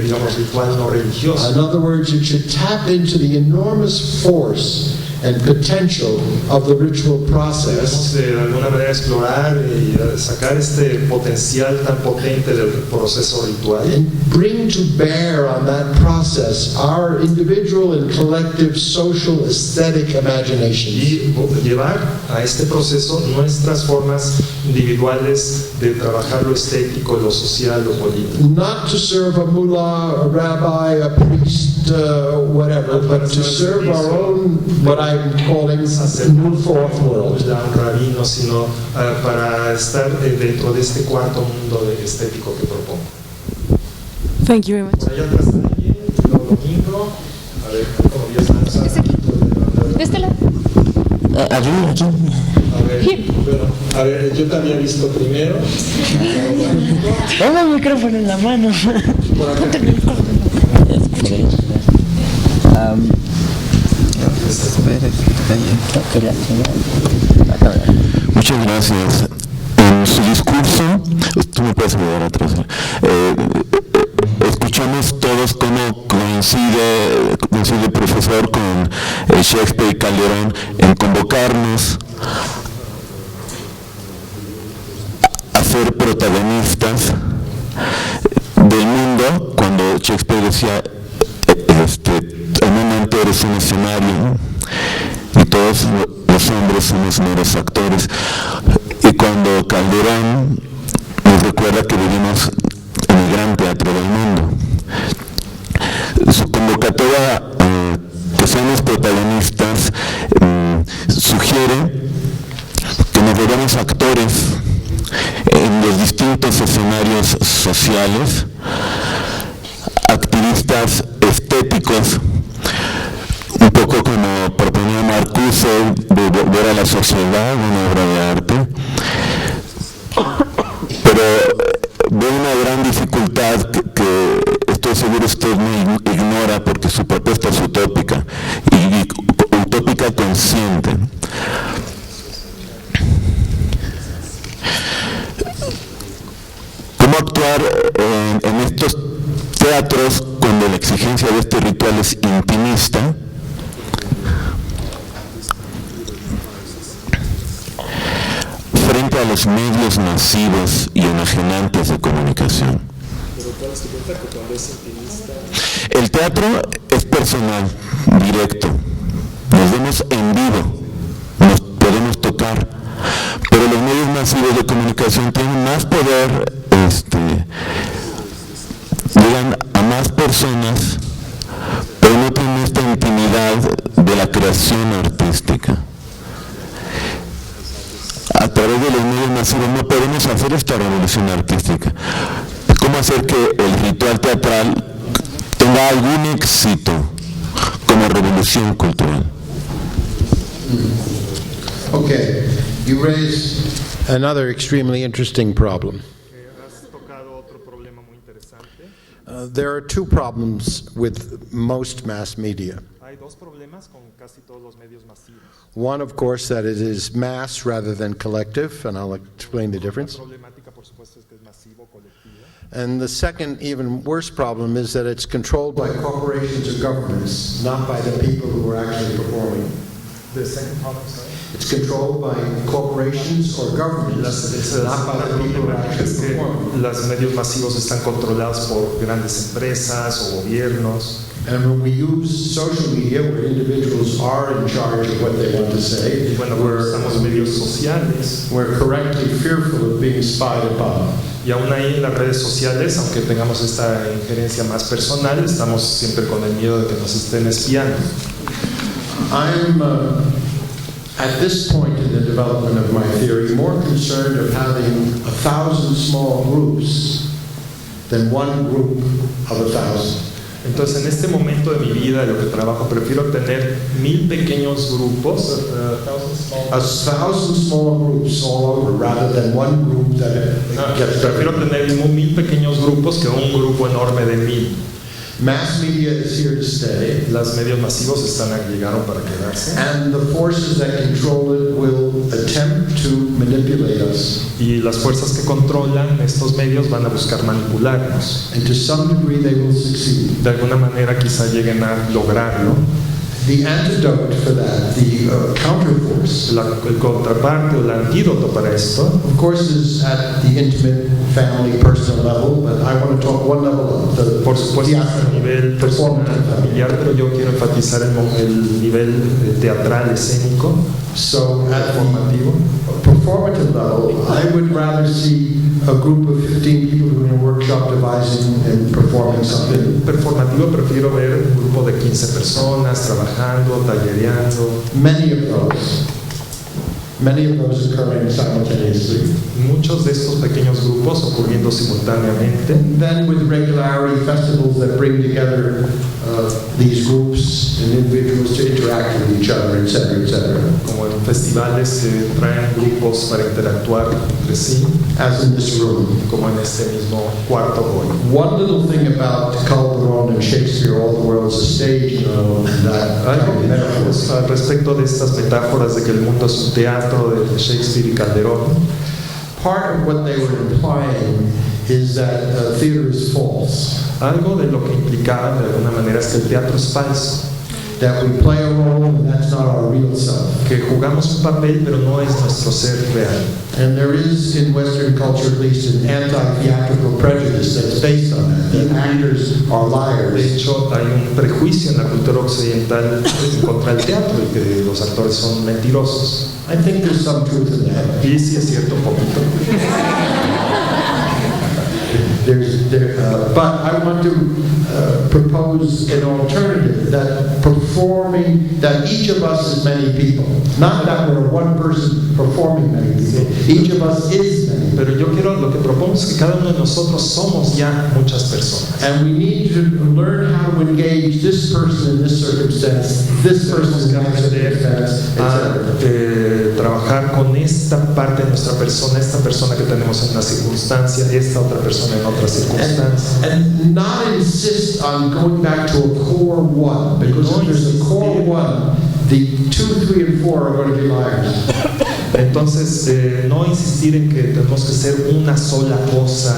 digamos, ritual no religioso. In other words, it should tap into the enormous force and potential of the ritual process, Debemos de alguna manera explorar y sacar este potencial tan potente del proceso ritual and bring to bear on that process our individual and collective social aesthetic imaginations. y llevar a este proceso nuestras formas individuales de trabajar lo estético, lo social, lo político. Not to serve a mullah, a rabbi, a priest, whatever, but to serve our own, what I'm calling, new fourth world. A un rabino, sino para estar dentro de este cuarto mundo estético que propongo. Thank you very much. Allá atrás también, el domingo, a ver, como ya estamos ¿De este lado? A ver, bueno, a ver, yo te había visto primero. Toma el micrófono en la mano. Por acá. Muchas gracias. En su discurso, tú me puedes ayudar atrás. Escuchamos todos cómo coincide el profesor con Shakespeare y Calderón en convocarnos a ser protagonistas del mundo, cuando Shakespeare decía el mundo entero es un escenario y todos los hombres somos meros actores, y cuando Calderón nos recuerda que vivimos en el gran teatro del mundo. Su convocatoria que seamos protagonistas sugiere que nos volvamos actores en los distintos escenarios sociales, activistas estéticos, un poco como proponía Marcuse, de volver a la sociedad, una obra de arte, pero veo una gran dificultad que estoy seguro usted no ignora, porque su propuesta es utópica, y utópica consciente. ¿Cómo actuar en estos teatros cuando la exigencia de este ritual es intimista? Frente a los medios masivos y enajenantes de comunicación. El teatro es personal, directo. Nos vemos en vivo, nos podemos tocar, pero los medios masivos de comunicación tienen más poder, llegan a más personas, pero no tienen esta intimidad de la creación artística. A través de los medios masivos no podemos hacer esta revolución artística. ¿Cómo hacer que el ritual teatral tenga algún éxito como revolución cultural? Okay, you raise another extremely interesting problem. Has tocado otro problema muy interesante. There are two problems with most mass media. Hay dos problemas con casi todos los medios masivos. One, of course, that it is mass rather than collective, and I'll explain the difference. La problemática, por supuesto, es que es masivo, colectivo. And the second, even worse problem is that it's controlled by corporations or governments, not by the people who are actually performing. The second problem, sorry. It's controlled by corporations or governments, not by the people who are Es actually que performing. los medios masivos están controlados por grandes empresas o gobiernos. And when we use social media, where individuals are in charge of what they want to say, Y bueno, cuando usamos medios sociales, we're correctly fearful of being spied upon. y aún ahí en las redes sociales, aunque tengamos esta injerencia más personal, estamos siempre con el miedo de que nos estén espiando. I'm, at this point in the development of my theory, more concerned of having 1,000 small groups than one group of 1,000. Entonces, en este momento de mi vida, de lo que trabajo, prefiero tener 1000 pequeños grupos, 1,000 small groups all over, rather than one group that gets prefiero tener 1000 pequeños grupos que un grupo enorme de 1000. Mass media is here to stay, Los medios masivos llegaron para quedarse, and the forces that control it will attempt to manipulate us. y las fuerzas que controlan estos medios van a buscar manipularnos. And to some degree they will succeed. De alguna manera quizá lleguen a lograrlo. The antidote for that, the counterforce, El contraparte o el antídoto para esto, of course, is at the intimate, family, personal level, but I want to talk one level up, the por supuesto, es a nivel personal, familiar, pero yo quiero enfatizar el nivel teatral, escénico, So at formativo. the performative level, I would rather see a group of 15 people doing a workshop devising and performing something. Performativo, prefiero ver un grupo de 15 personas trabajando, tallereando. Many of those occurring simultaneously. Muchos de estos pequeños grupos ocurriendo simultáneamente. And then with regularity, festivals that bring together these groups and individuals to interact with each other, etc., etc. Como en festivales que traen grupos para interactuar entre sí, As in this room. como en este mismo cuarto hoy. One little thing about Calderon and Shakespeare, all the world's a stage, you know, that Algo metaphors. al respecto de estas metáforas de que el mundo es un teatro de Shakespeare y Calderón. Part of what they were implying is that theater is false, Algo de lo que implicaban de alguna manera es que el teatro es falso, that we play a role and that's not our real self. que jugamos un papel pero no es nuestro ser real. And there is, in Western culture at least, an anti-theatrical prejudice that's based on that actors are De liars. hecho, hay un prejuicio en la cultura occidental contra el teatro y que los actores son mentirosos. I think there's some truth in that. Y sí es cierto un poquito. But I want to propose an alternative, that each of us is many people. Not that we're one person performing many people. Each of us is many. Pero yo lo que propongo es que cada uno de nosotros somos ya muchas personas. And we need to learn how to engage this person in this circumstance, this person in that circumstance, etc. Trabajar con esta parte de nuestra persona, esta persona que tenemos en una circunstancia, esta otra persona en otra circunstancia. And not insist on going back to a core one, because if there's a core one, the 2, 3, and 4 are going to be liars. Entonces, no insistir en que tenemos que ser una sola cosa,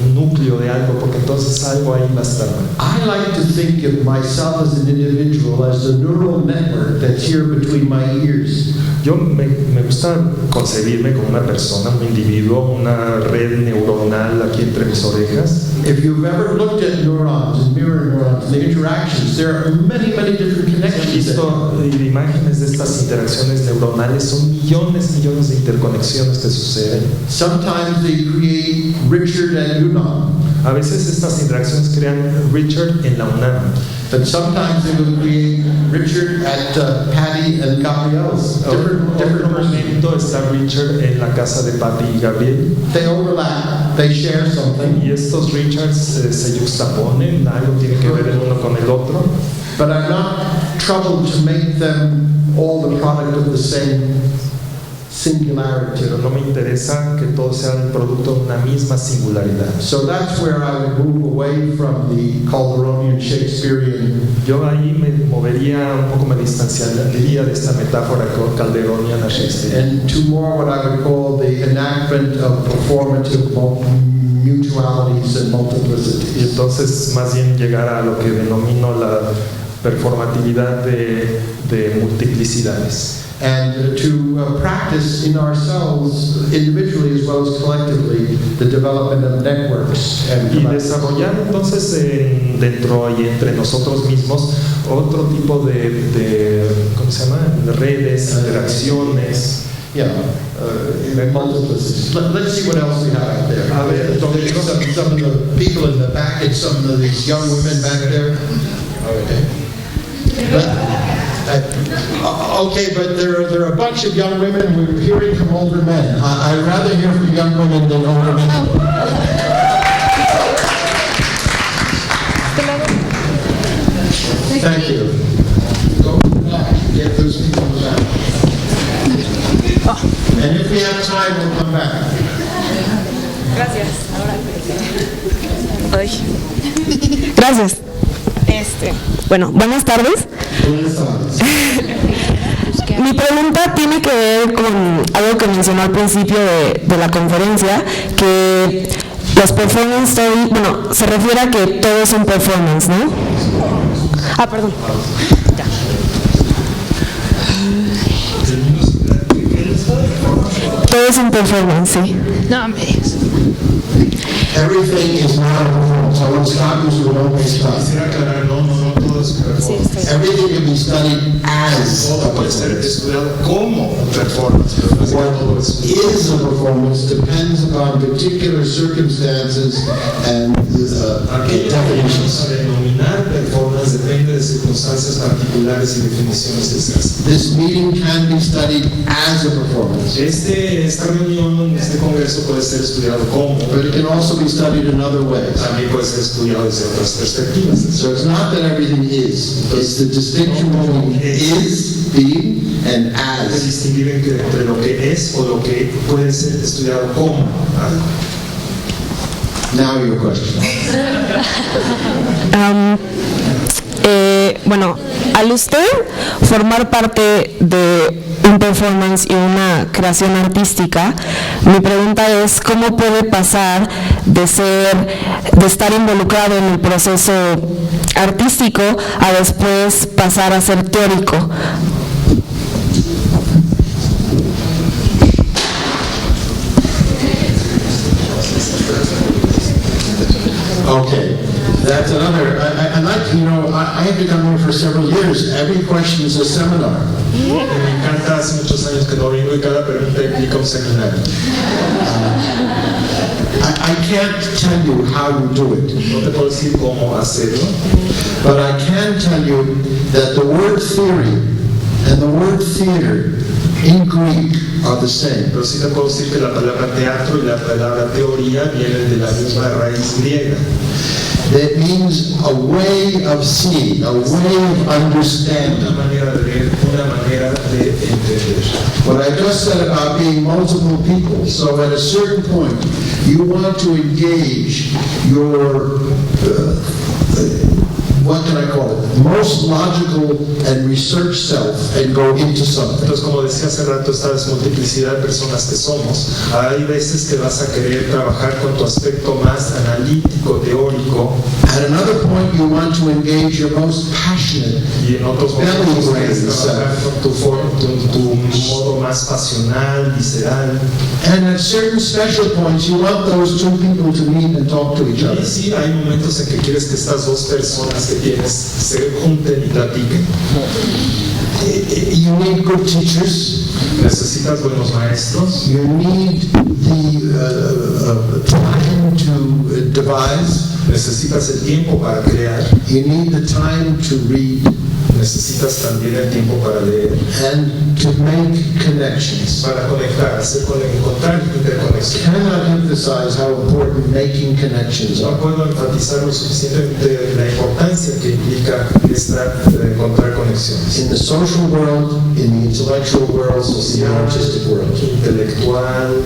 un núcleo de algo, porque entonces algo ahí va a estar mal. I like to think of myself as an individual as the neural network that's here between my ears. Yo me gusta concebirme como una persona, un individuo, una red neuronal aquí entre mis orejas. If you've ever looked at neurons and mirror neurons and the interactions, there are many, many different He connections. visto imágenes de estas interacciones neuronales, son millones de interconexiones que suceden. Sometimes they create Richard and Yunnan, A veces estas interacciones crean Richard en la UNAM, but sometimes they will create Richard at Patty and Gabrielle's. Different otro persons. momento está Richard en la casa de Patty y Gabriel, They overlap, they share something, y estos Richards se yuxtaponen, algo tiene que ver el uno con el otro, but I'm not troubled to make them all the product of the same singularity. pero no me interesa que todos sean el producto de una misma singularidad. So that's where I would move away from the Calderonian Shakespearean Yo ahí me movería un poco, me distanciaría de esta metáfora calderoniana Shakespeare. and to more what I would call the enactment of performative mutualities and Y multiplicities. entonces más bien llegar a lo que denomino la performatividad de multiplicidades. And to practice in ourselves, individually as well as collectively, the development of networks and Y desarrollar entonces dentro y entre nosotros mismos otro tipo de ¿cómo se llama? De redes, interacciones. multiplicities. Let's see what else we have out there. A ver, There's some of the people in the back and some of these young women back there. Okay, but there are a bunch of young women. We're hearing from older men. I'd rather hear from young women than older men. Thank you. Go back. Get those people back. And if we have time, we'll come back. Gracias. Bueno, buenas tardes. Buenas tardes. Mi pregunta tiene que ver con algo que mencionó al principio de la conferencia, que los performance studies, bueno, se refiere a que todo es un performance, ¿no? Ah, perdón. Ya. Todo es un performance, sí. No, me digas. Everything is not a performance. I want to stop you so we don't waste time. Quisiera aclarar, no todo es performance. Everything can be studied as a Todo puede ser performance. estudiado como performance, pero no es que todo What es is a performance depends upon particular circumstances and Aquello que vamos definitions. a denominar performance depende de circunstancias particulares y definiciones exactas. This meeting can be studied as a performance, Esta reunión, este congreso puede ser estudiado como, but it can also be studied in other ways. también puede ser estudiado desde otras perspectivas. So it's not that everything is, it's the distinction between is, being, and Es as. distinguir entre lo que es o lo que puede ser estudiado como. Now your question. Bueno, al usted formar parte de un performance y una creación artística, mi pregunta es ¿cómo puede pasar de estar involucrado en el proceso artístico a después pasar a ser teórico? Okay, that's another, I like, I have become here for several years. Every question is a seminar. Me encanta, hace muchos años que no vengo y cada pregunta implica un seminario. I can't tell you how to do it, No te puedo decir cómo hacerlo, but I can tell you that the word theory and the word theater in Greek are the same. pero sí te puedo decir que la palabra teatro y la palabra teoría vienen de la misma raíz griega. That means a way of seeing, a way of Una understanding. manera de ver, una manera de entender. What I just said about being multiple people, so at a certain point, you want to engage your, what can I call it, most logical and research self and go into something. Entonces, como decía hace rato, esta multiplicidad de personas que somos, hay veces que vas a querer trabajar con tu aspecto más analítico, teórico, At another point, you want to engage your most passionate. y en otros momentos quieres trabajar con tu modo más pasional, visceral. And at certain special points, you want those two people to meet and talk to each Y other. sí, hay momentos en que quieres que estas dos personas que tienes se junten y platiquen. You need good teachers. Necesitas buenos maestros. You need the time to devise. Necesitas el tiempo para crear, You need the time to read necesitas también el tiempo para leer, and to make connections. para conectar, encontrar interconexiones. Cannot emphasize how important making connections No are. puedo enfatizar lo suficientemente la importancia que implica encontrar conexiones. In the social world, in the intellectual world, in the artistic world, Intelectual,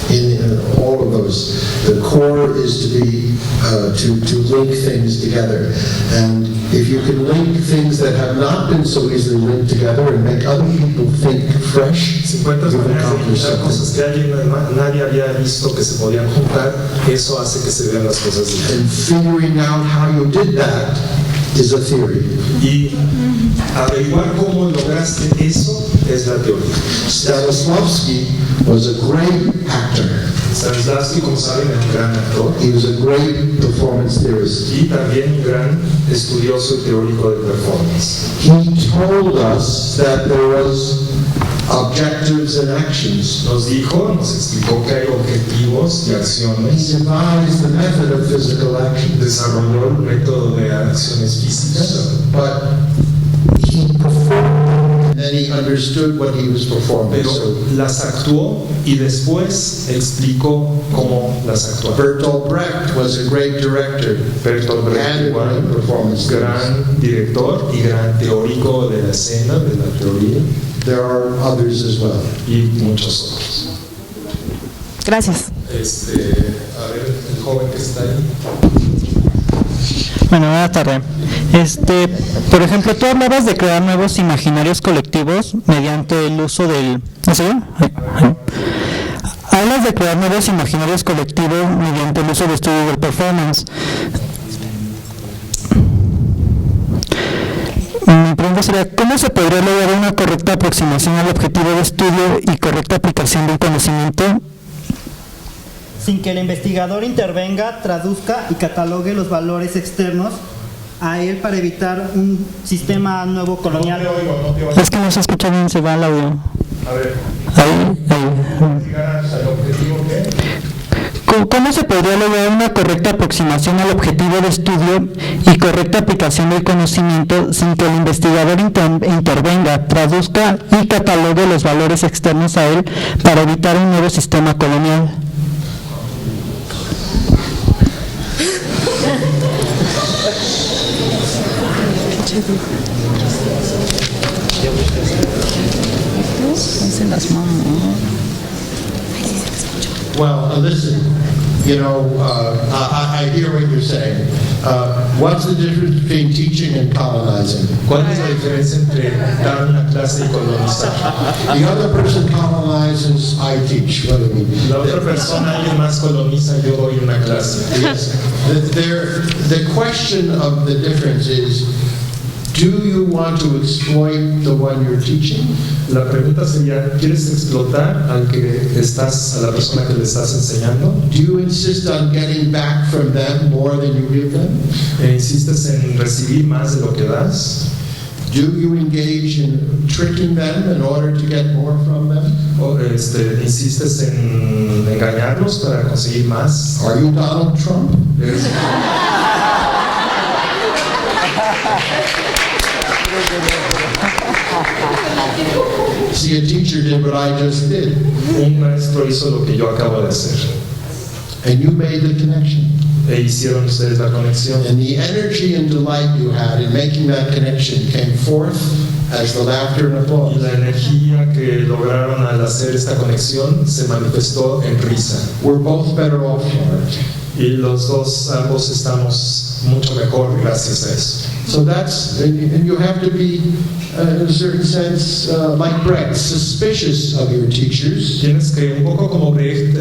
in all of those, the core is to be to link things together. And if you can link things that have not been so easily linked together and make other people think fresh, si encuentras you've maneras de accomplished juntar something. cosas que nadie había visto que se podían juntar, eso hace que se vean las cosas diferentes. And figuring out how you did that is a theory. Y averiguar cómo lograste eso es la teoría. Stanislavski was a great actor. Stanislavski, como saben, es un gran actor He was a great performance theorist. y también un gran estudioso y teórico de performance. He told us that there was objectives and actions. Nos explicó que hay objetivos y He acciones. devised the method of physical action. Desarrolló el método de acciones físicas, But he performed, and then he understood what he was performing. pero So las actuó y después explicó cómo las actuó. Bertolt Brecht was a great director Bertolt Brecht, and a igual, great performance theorist. gran director y gran teórico de la escena, de la teoría, There are others as well. y muchos otros. Gracias. A ver, el joven que está ahí. Bueno, buenas tardes. Por ejemplo, tú hablabas de crear nuevos imaginarios colectivos mediante el uso del... ¿No se ve? Hablas de crear nuevos imaginarios colectivos mediante el uso de estudio del performance. Mi pregunta sería, ¿cómo se podría lograr una correcta aproximación al objetivo de estudio y correcta aplicación del conocimiento sin que el investigador intervenga, traduzca y catalogue los valores externos a él para evitar un sistema nuevo colonial? Es que no se escucha bien, se va el audio. A ver, Ahí. llegar al objetivo que... ¿Cómo se podría lograr una correcta aproximación al objetivo de estudio y correcta aplicación del conocimiento sin que el investigador intervenga, traduzca y catalogue los valores externos a él para evitar un nuevo sistema colonial? Well, listen, I hear what you're saying. What's the difference between teaching and colonizing? ¿Cuál es la diferencia entre dar una clase y colonizar? The other person colonizes, I teach. What do you mean? La otra persona, alguien más coloniza, yo doy una clase. Yes. The question of the difference is, do you want to exploit the one you're teaching? La pregunta sería, ¿quieres explotar a la persona que le estás enseñando? Do you insist on getting back from them more than you give them? ¿Insistes en recibir más de lo que das? Do you engage in tricking them in order to get more from them? ¿O insistes en engañarlos para conseguir más? Are you Donald Trump? See, a teacher did what I just did, Un maestro hizo lo que yo acabo de hacer. and you made the connection. E hicieron ustedes la conexión. And the energy and delight you had in making that connection came forth as the laughter and Y applause. la energía que lograron al hacer esta conexión se manifestó en risa. We're both better off for it. Y ambos estamos mucho mejor gracias a eso. So that's, and you have to be, in a certain sense, like Brecht, suspicious of your teachers, Tienes que, un poco como Brecht,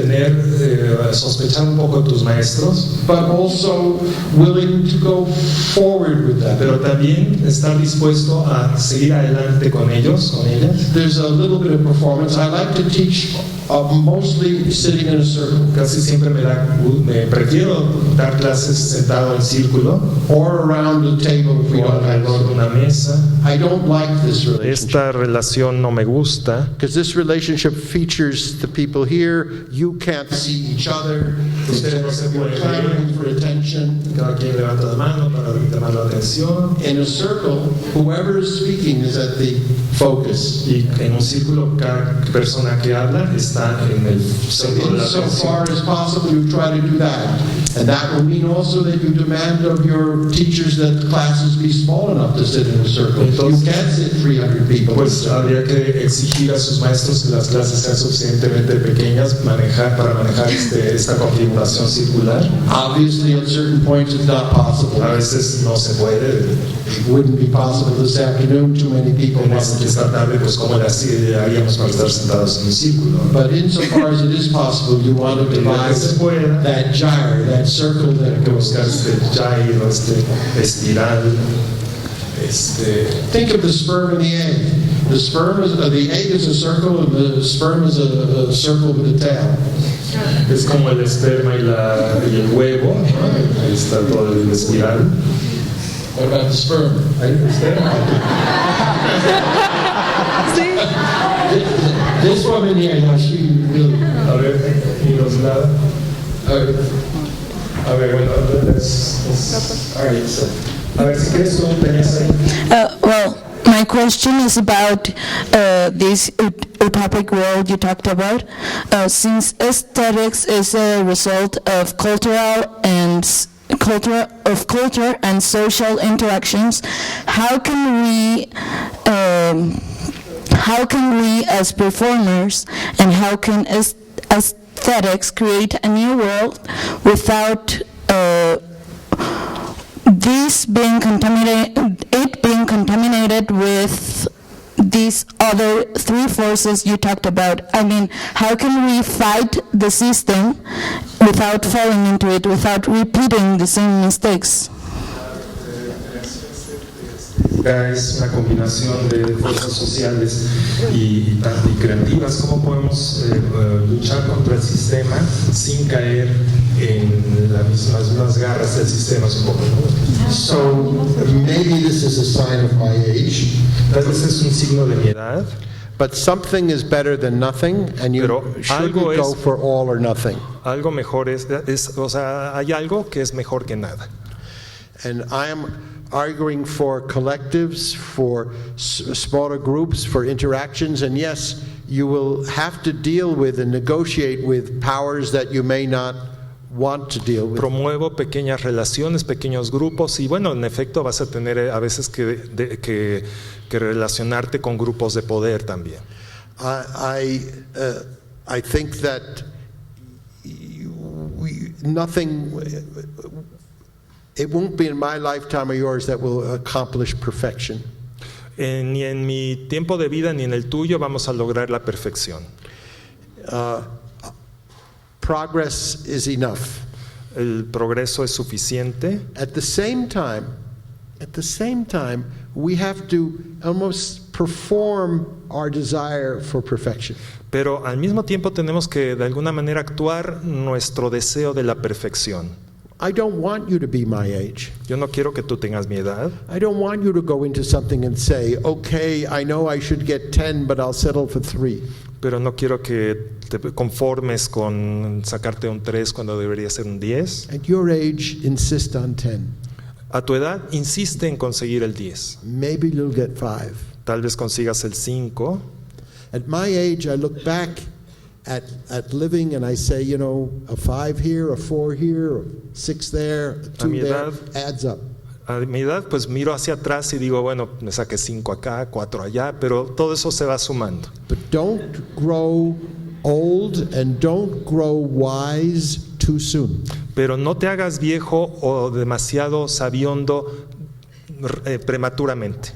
sospechar un poco de tus maestros, but also willing to go forward with them. pero también estar dispuesto a seguir adelante con ellos, con ellas. There's a little bit of performance. I like to teach mostly sitting in a circle Casi siempre me prefiero dar clases sentado en círculo or around a table if we o don't have alrededor de una mesa. I don't like this relationship Esta relación no me gusta because this relationship features the people here. You can't see each other. Ustedes no se You're pueden ver. clamoring for attention. Cada quien levanta la mano para llamar la atención. In a circle, whoever is speaking is at the focus. Y en un círculo, cada persona que habla está en el centro de la So far atención. as possible, you try to do that. And that will mean also that you demand of your teachers that the classes be small enough to sit in a circle. You can't sit 300 people. in a Pues circle. habría que exigir a sus maestros que las clases sean suficientemente pequeñas para manejar esta configuración circular. Obviously, at certain points, it's not possible. A veces no se puede. It wouldn't be possible this afternoon, too many people. Como esta tarde, pues como le haríamos para estar sentados en un círculo. But insofar as it is possible, you want to En lo que se devise pueda, that gyre, that circle hay that que goes. buscar este gyro, este espiral. Think of the sperm and the egg. The sperm is the egg is a circle, and the sperm is a circle with a tail. Es como el esperma y el huevo, ¿no? Ahí está todo el espiral. What about the sperm? Ahí está. This woman here, now she really. A ver, y los lados. A ver, bueno, All right, so. a ver, si quieres tú tenías ahí. Well, my question is about this utopic world you talked about. Since aesthetics is a result of culture and social interactions, how can we as performers and how can aesthetics create a new world without this being contaminated with these other three forces you talked about? I mean, how can we fight the system without falling into it, without repeating the same mistakes? Es una combinación de fuerzas sociales y creativas. ¿Cómo podemos luchar contra el sistema sin caer en las mismas garras del sistema? Un poco, ¿no? So maybe this is a sign of my age. Tal vez es un signo de mi edad, But something is better than nothing, and you Pero shouldn't algo go es- for all or nothing. algo mejor o sea, hay algo que es mejor que nada. And I am arguing for collectives, for smaller groups, for interactions, and yes, you will have to deal with and negotiate with powers that you may not want to deal with. Promuevo pequeñas relaciones, pequeños grupos y bueno, en efecto vas a tener a veces que relacionarte con grupos de poder también. I think that nothing, it won't be in my lifetime or yours that will accomplish perfection. Ni en mi tiempo de vida ni en el tuyo vamos a lograr la perfección. Progress is enough. El progreso es suficiente. At the same time, we have to almost perform our desire for perfection. Pero al mismo tiempo tenemos que de alguna manera actuar nuestro deseo de la perfección. I don't want you to be my age. Yo no quiero que tú tengas mi edad. I don't want you to go into something and say, okay, I know I should get 10, but I'll settle for 3. Pero no quiero que te conformes con sacarte un 3 cuando debería ser un 10. At your age, insist on 10. A tu edad, insiste en conseguir el 10. Maybe you'll get 5. Tal vez consigas el 5. At my age, I look back at living and I say, you know, a 5 here, a 4 here, a 6 there, a 2 mi there, edad- adds up. A mi edad, pues miro hacia atrás y digo, bueno, me saqué 5 acá, 4 allá, pero todo eso se va sumando. But don't grow old and don't grow wise too soon. Pero no te hagas viejo o demasiado sabiondo prematuramente.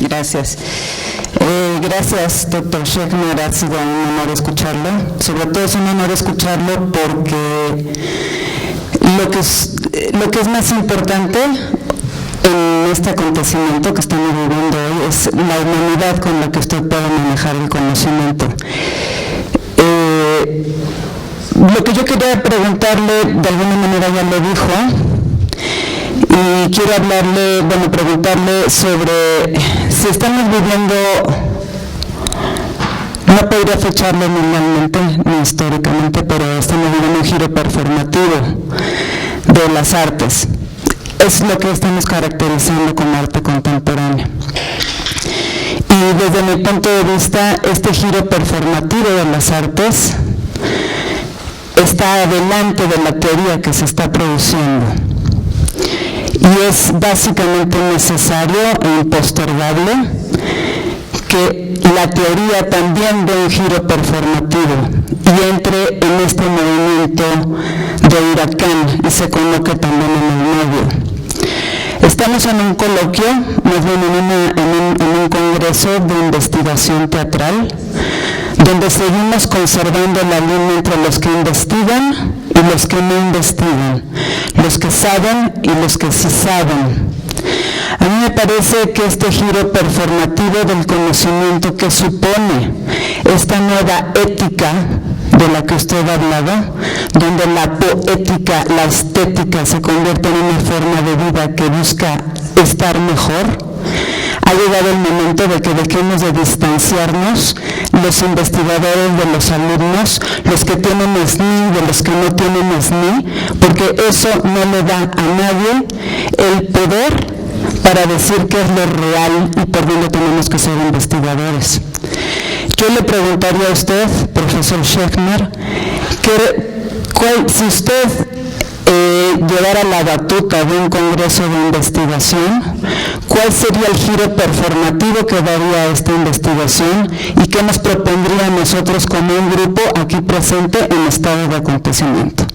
Gracias. Gracias, doctor Schechner, ha sido un honor escucharlo. Sobre todo es un honor escucharlo porque lo que es más importante en este acontecimiento que estamos viviendo hoy es la humanidad con la que usted puede manejar el conocimiento. Lo que yo quería preguntarle, de alguna manera ya lo dijo, y quiero preguntarle sobre si estamos viviendo, no podría fecharlo normalmente ni históricamente, pero estamos viviendo un giro performativo de las artes. Es lo que estamos caracterizando como arte contemporánea. Y desde mi punto de vista, este giro performativo de las artes está adelante de la teoría que se está produciendo. Y es básicamente necesario e impostergable que la teoría también dé un giro performativo y entre en este movimiento de huracán y se coloque también en el medio. Estamos en un coloquio, más bien en un congreso de investigación teatral, donde seguimos conservando la línea entre los que investigan y los que no investigan, los que saben y los que sí saben. A mí me parece que este giro performativo del conocimiento que supone esta nueva ética de la que usted ha hablado, donde la poética, la estética se convierte en una forma de vida que busca estar mejor, ha llegado el momento de que dejemos de distanciarnos los investigadores de los alumnos, los que tienen SNI de los que no tienen SNI, porque eso no le da a nadie el poder para decir qué es lo real y por dónde tenemos que ser investigadores. Yo le preguntaría a usted, profesor Schechner, si usted llevara la batuta de un congreso de investigación, ¿cuál sería el giro performativo que daría a esta investigación y qué nos propondría a nosotros como un grupo aquí presente en estado de acontecimiento?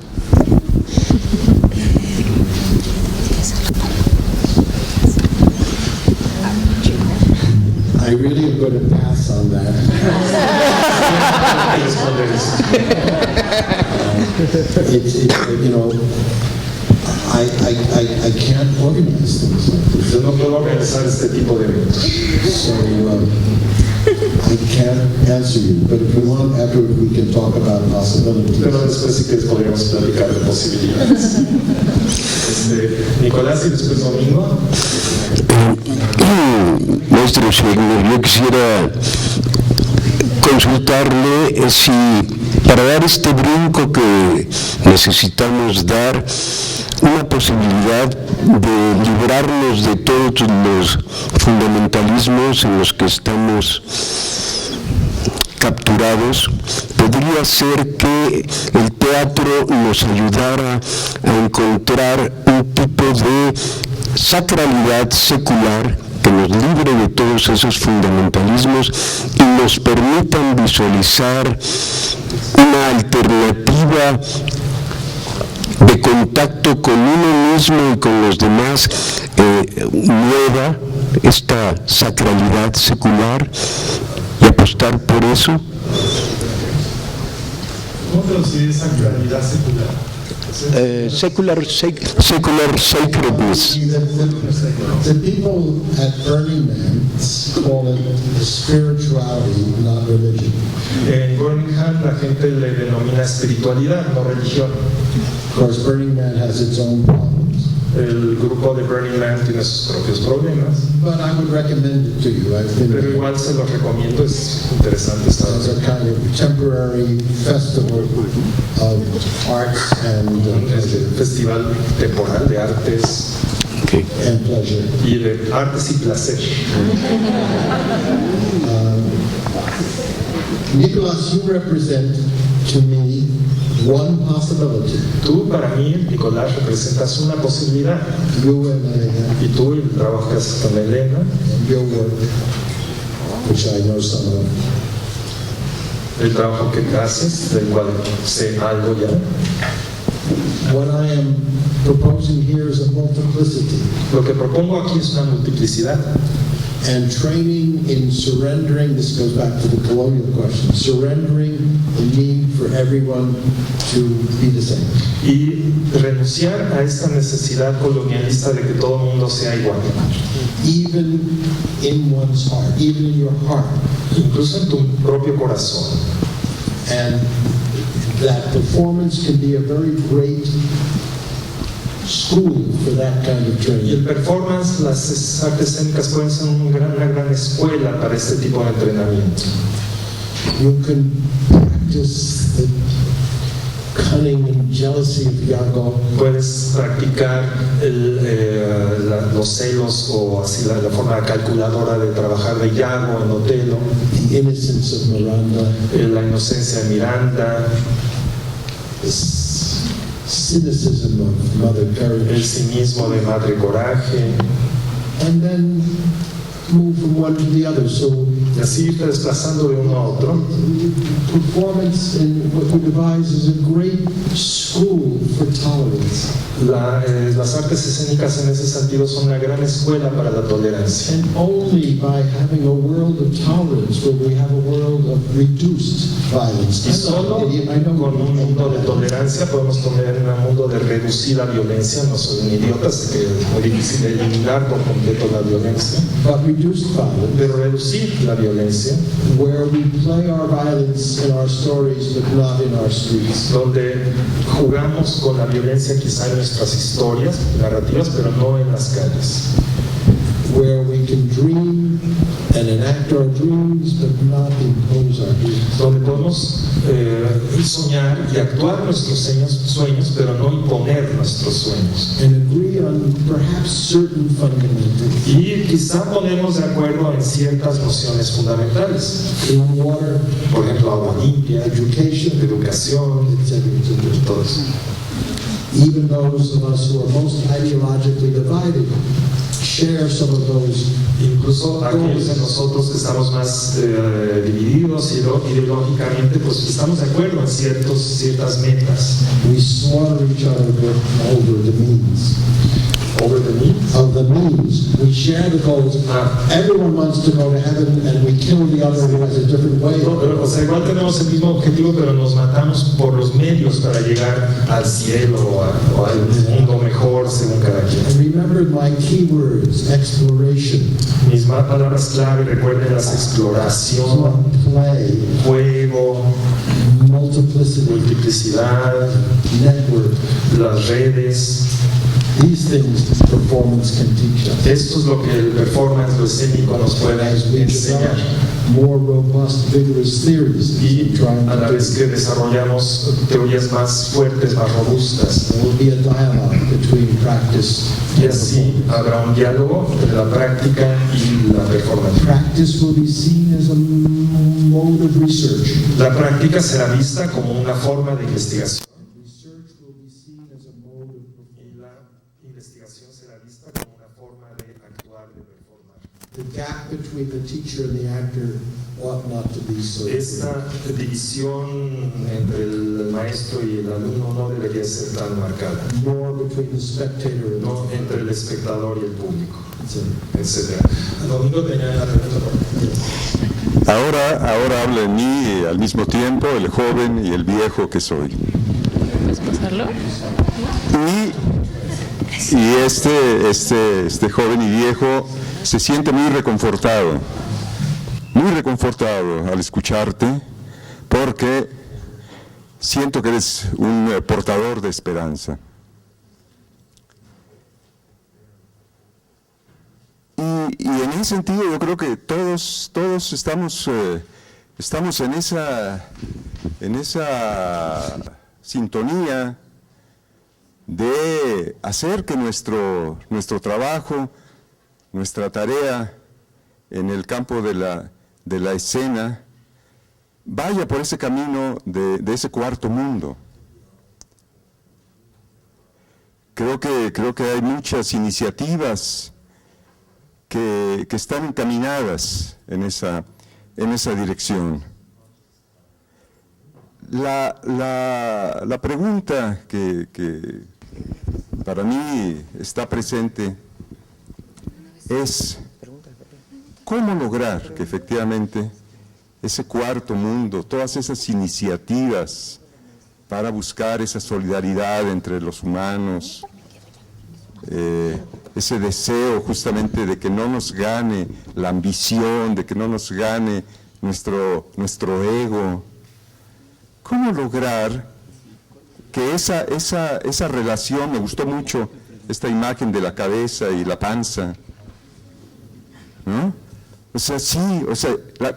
I really am going to pass on that. I can't organize things like this. Yo no puedo organizar este tipo de eventos. So I can't answer you, but if you want, afterward we can talk about possibilities. Pero después sí que podríamos platicar de posibilidades. Nicolás y después Domingo. Maestro Schechner, yo quisiera consultarle si para dar este brinco que necesitamos dar, una posibilidad de librarnos de todos los fundamentalismos en los que estamos capturados, podría ser que el teatro nos ayudara a encontrar un tipo de sacralidad secular que nos libre de todos esos fundamentalismos y nos permitan visualizar una alternativa de contacto con uno mismo y con los demás, nueva, esta sacralidad secular, y apostar por eso. ¿Cómo traducir sacralidad secular? Secular sacredness. The people at Burning Man call it spirituality, not religion. En Birmingham la gente le denomina espiritualidad, no religión. Of course, Burning Man has its own problems. El grupo de Burning Man tiene sus propios problemas, But I would recommend it to you. I've been pero igual se los recomiendo, es interesante estar It's a kind of temporary festival of arts and pleasure. festival temporal de artes And pleasure. y de artes y placer. Nicholas, you represent to me one possibility. Tú para mí, Nicolás, representas una posibilidad, You and Elena, y tú el trabajo que haces con Elena, and your work, which I know some of, el trabajo que haces, del cual sé algo ya, What I am proposing here is a multiplicity. Lo que propongo aquí es una multiplicidad. And training in surrendering, this goes back to the colonial question, surrendering the need for everyone to be the same. Y renunciar a esta necesidad colonialista de que todo el mundo sea igual. Even in one's heart, even in your heart. Incluso en tu propio corazón. And that performance can be a very great school for that kind of Y training. el performance, las artes escénicas pueden ser una gran escuela para este tipo de entrenamiento. You can practice the cunning and jealousy of Iago. Puedes practicar los celos o así la forma calculadora de trabajar de Iago en Otelo, The innocence of Miranda, la inocencia de Miranda, the cynicism of Mother el Courage, cinismo de Madre Coraje, and then move from one to the other. So y así irte desplazando de uno a otro. performance in what we devise is a great school for tolerance. Las artes escénicas en ese sentido son una gran escuela para la tolerancia. And only by having a world of tolerance will we have a world of reduced violence. Y solo con un mundo de tolerancia podemos tener un mundo de reducida violencia. No soy un idiota, sé que es muy difícil eliminar por completo la violencia, But reduced violence, pero reducir la violencia, where we play our violence in our stories but not in our streets. donde jugamos con la violencia quizá en nuestras historias, narrativas, pero no en las calles. Where we can dream and enact our dreams but not impose our dreams. Donde podemos soñar y actuar nuestros sueños, pero no imponer nuestros sueños. And agree on perhaps certain fundamentals. Y quizá ponernos de acuerdo en ciertas nociones fundamentales. Clean water, Por ejemplo, agua limpia, education, educación, etc. etc. todo eso. Even those of us who are most ideologically divided share some of those. Incluso aquellos de nosotros que estamos más divididos ideológicamente, pues estamos de acuerdo en ciertas metas. We slaughter each other over the means. Over the means. Of the means. We share the goals. Everyone wants to go to heaven and we kill the other who has a different way. O sea, igual tenemos el mismo objetivo, pero nos matamos por los medios para llegar al cielo o al mundo mejor según cada quien. And remember my keywords, exploration, Mis palabras clave, recuerden las exploración, play, juego, multiplicity, multiplicidad, network. las redes. These things performance can teach us. Esto es lo que el performance, lo escénico nos puede As we enseñar. develop more robust, vigorous theories, Y trying a la to vez que desarrollamos teorías más fuertes, más robustas. there will be a dialogue between practice Y así habrá un diálogo entre la práctica y la performance. Practice will be seen as a mode of research. La práctica será vista como una forma de investigación. Research will be seen as a mode of Y la investigación será vista como una forma de actuar, de performar. The gap between the teacher and the actor ought not to be so clear. Esta división entre el maestro y el alumno no debería ser tan marcada, Nor between the spectator and no entre el espectador y el público, the etc. Domingo tenía la pregunta por Ahora habla en mí al mismo tiempo el joven y el viejo que soy. ¿Puedes pasarlo? Y este joven y viejo se siente muy reconfortado al escucharte, porque siento que eres un portador de esperanza. Y en ese sentido yo creo que todos estamos en esa sintonía de hacer que nuestro trabajo, nuestra tarea en el campo de la escena vaya por ese camino de ese cuarto mundo. Creo que hay muchas iniciativas que están encaminadas en esa dirección. La pregunta que para mí está presente es cómo lograr que efectivamente ese cuarto mundo, todas esas iniciativas para buscar esa solidaridad entre los humanos, ese deseo justamente de que no nos gane la ambición, de que no nos gane nuestro ego. ¿Cómo lograr que esa relación, me gustó mucho esta imagen de la cabeza y la panza, ¿no? O sea, sí,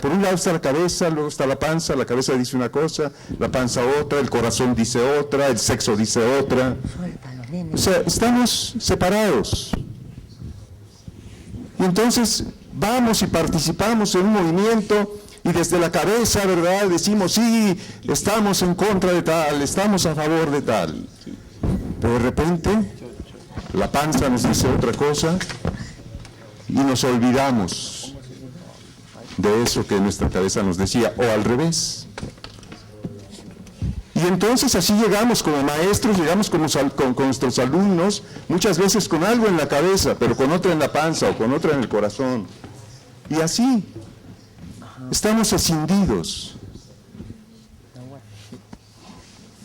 por un lado está la cabeza, luego está la cabeza dice una cosa, la panza otra, el corazón dice otra, el sexo dice otra. O sea, estamos separados. Y entonces vamos y participamos en un movimiento y desde la cabeza, ¿verdad?, decimos, sí, estamos en contra de tal, estamos a favor de tal. Pero de repente, la panza nos dice otra cosa y nos olvidamos de eso que nuestra cabeza nos decía, o al revés. Y entonces así llegamos como maestros, llegamos con nuestros alumnos, muchas veces con algo en la cabeza, pero con otra en la panza o con otra en el corazón. Y así, estamos escindidos.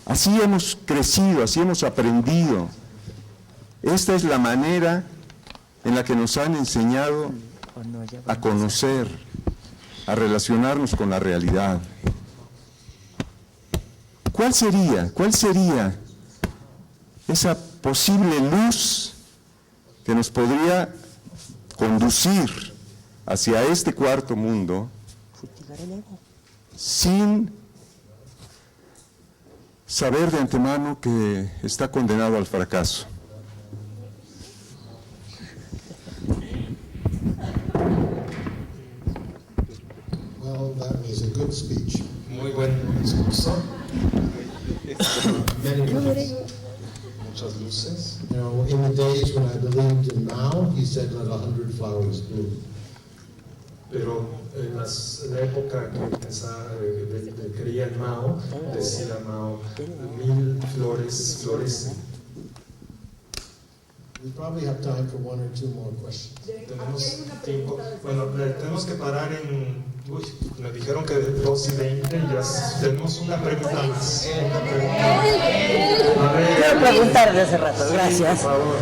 Así hemos crecido, así hemos aprendido. Esta es la manera en la que nos han enseñado a conocer, a relacionarnos con la realidad. ¿Cuál sería esa posible luz que nos podría conducir hacia este cuarto mundo sin saber de antemano que está condenado al fracaso? Well, that was a good speech. Muy buen discurso. Muchas luces. You know, in the days when I believed in Mao, he said, "Let 100 flowers bloom." Pero en la época que creía en Mao, decía Mao, 1000 flores florecen. We probably have time for one or two more questions. Tenemos tiempo. Bueno, tenemos que parar en... Uy, me dijeron que de 2:20 y ya tenemos una pregunta más. Quiero preguntar de hace rato, gracias. Por favor.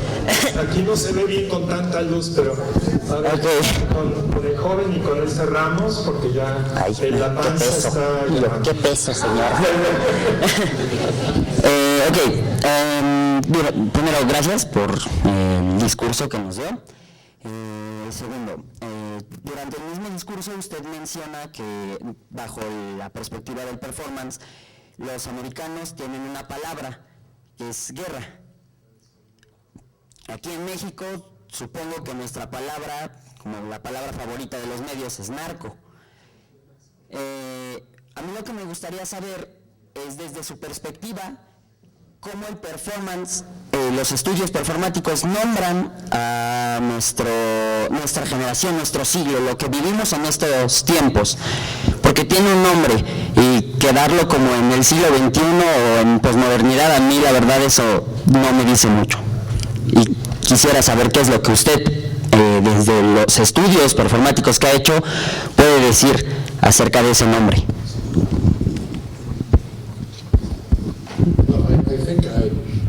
Aquí no se ve bien con tanta luz, pero a ver, con el joven y con él cerramos porque ya la panza está... ¿Qué peso, señor? Bueno, primero, gracias por el discurso que nos dio. Segundo, durante el mismo discurso usted menciona que bajo la perspectiva del performance, los americanos tienen una palabra, que es guerra. Aquí en México, supongo que nuestra palabra, como la palabra favorita de los medios, es narco. A mí lo que me gustaría saber es, desde su perspectiva, cómo el performance, los estudios performáticos nombran a nuestra generación, nuestro siglo, lo que vivimos en estos tiempos, porque tiene un nombre, y quedarlo como en el siglo XXI o en posmodernidad, a mí la verdad eso no me dice mucho. Y quisiera saber qué es lo que usted, desde los estudios performáticos que ha hecho, puede decir acerca de ese nombre.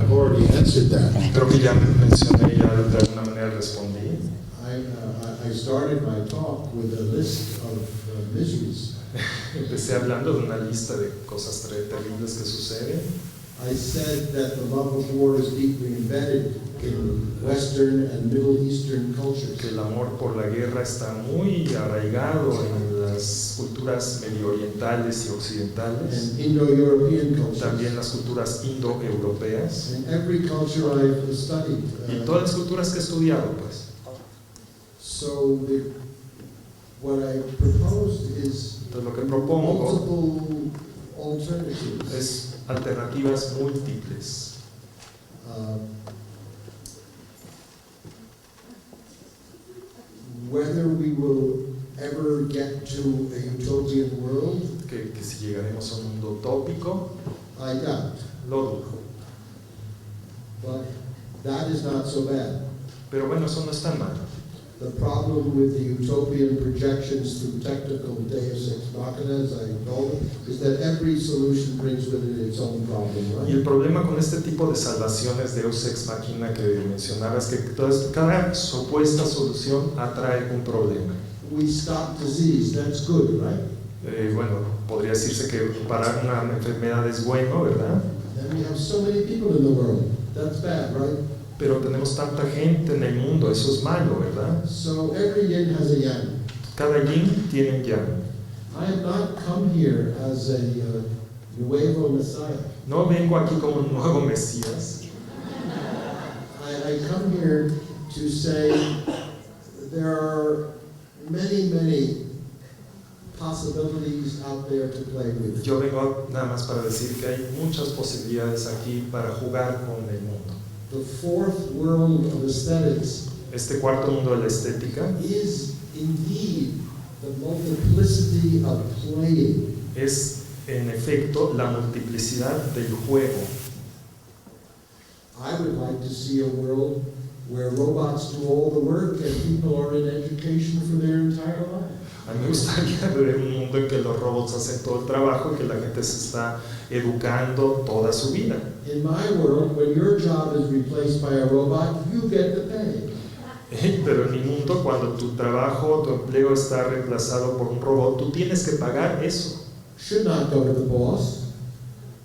I've already answered that. Creo que ya mencioné, ya de alguna manera respondí. I started my talk with a list of miseries. Empecé hablando de una lista de cosas terribles que suceden. I said that the love of war is deeply embedded in Western and Middle Eastern cultures. Que el amor por la guerra está muy arraigado en las culturas medio orientales y occidentales. And Indo-European cultures. También las culturas indoeuropeas. And every culture I've studied. Y todas las culturas que he estudiado, pues. So what I proposed is Entonces, lo que propongo multiple alternatives. es alternativas múltiples. Whether we will ever get to a utopian world que si llegaremos a un mundo utópico, I doubt. lo dudo. But that is not so bad. Pero bueno, eso no es tan malo. The problem with the utopian projections through technical deus ex machina, as I call it, is that every solution brings with it its own problem, Y el right? problema con este tipo de salvaciones Deus ex machina que mencionaba es que cada supuesta solución atrae un problema. We stop disease, that's good, right? Bueno, podría decirse que parar una enfermedad es bueno, ¿verdad? And we have so many people in the world, that's bad, right? Pero tenemos tanta gente en el mundo, eso es malo, ¿verdad? So every yin has a yang. Cada yin tiene yang. I have not come here as a nuevo Messiah. No vengo aquí como un nuevo Mesías. I come here to say there are many possibilities out there to play with. Yo vengo nada más para decir que hay muchas posibilidades aquí para jugar con el mundo. The fourth world of aesthetics Este cuarto mundo de la estética is indeed the multiplicity of playing. es en efecto la multiplicidad del juego. I would like to see a world where robots do all the work and people are in education for their entire life. A mí me gustaría ver un mundo en que los robots hacen todo el trabajo y que la gente se está educando toda su vida. In my world, when your job is replaced by a robot, you get the pay. Pero en mi mundo, cuando tu trabajo, tu empleo está reemplazado por un robot, tú tienes que pagar eso. Should not go to the boss.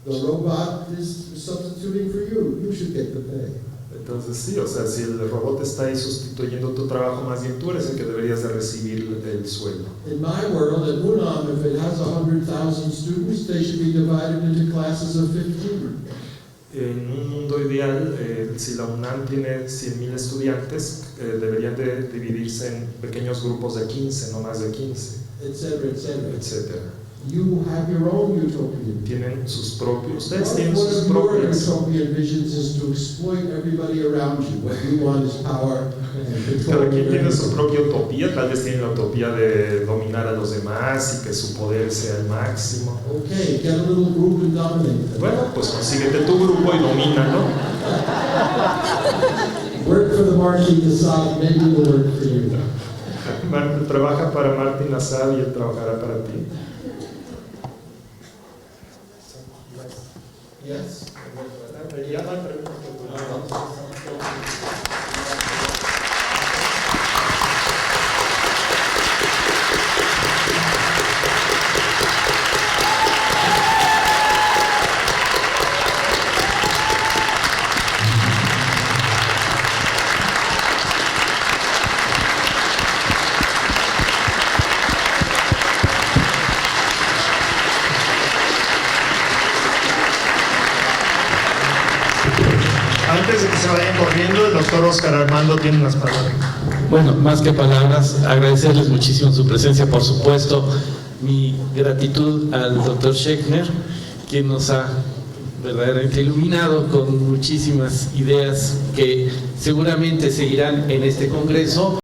The robot is substituting for you. You should get the pay. Entonces sí, o sea, si el robot está ahí sustituyendo tu trabajo, más bien tú eres el que deberías de recibir el sueldo. In my world, at UNAM, if it has 100,000 students, they should be divided into classes of 15. En un mundo ideal, si la UNAM tiene 100,000 estudiantes, deberían de dividirse en pequeños grupos de 15, no más de 15, Etc., etc. etc. You have your own utopian. Tienen sus propios, ustedes One tienen sus of your propias. utopian visions is to exploit everybody around you. What you want is power and control. Cada quien tiene over su propia utopía, tal vez tienen la utopía de dominar a los demás y que su poder sea el máximo. Okay, get a little group and dominate them. Bueno, pues consíguete tu grupo y domínalo. Work for the Marquis de Sade, maybe it will work for you. Trabaja para Martin Assad y él trabajará para ti. Yes? Antes de que se vayan corriendo, el doctor Oscar Armando tiene unas palabras. Bueno, más que palabras, agradecerles muchísimo su presencia, por supuesto, mi gratitud al doctor Schechner, quien nos ha verdaderamente iluminado con muchísimas ideas que seguramente seguirán en este congreso.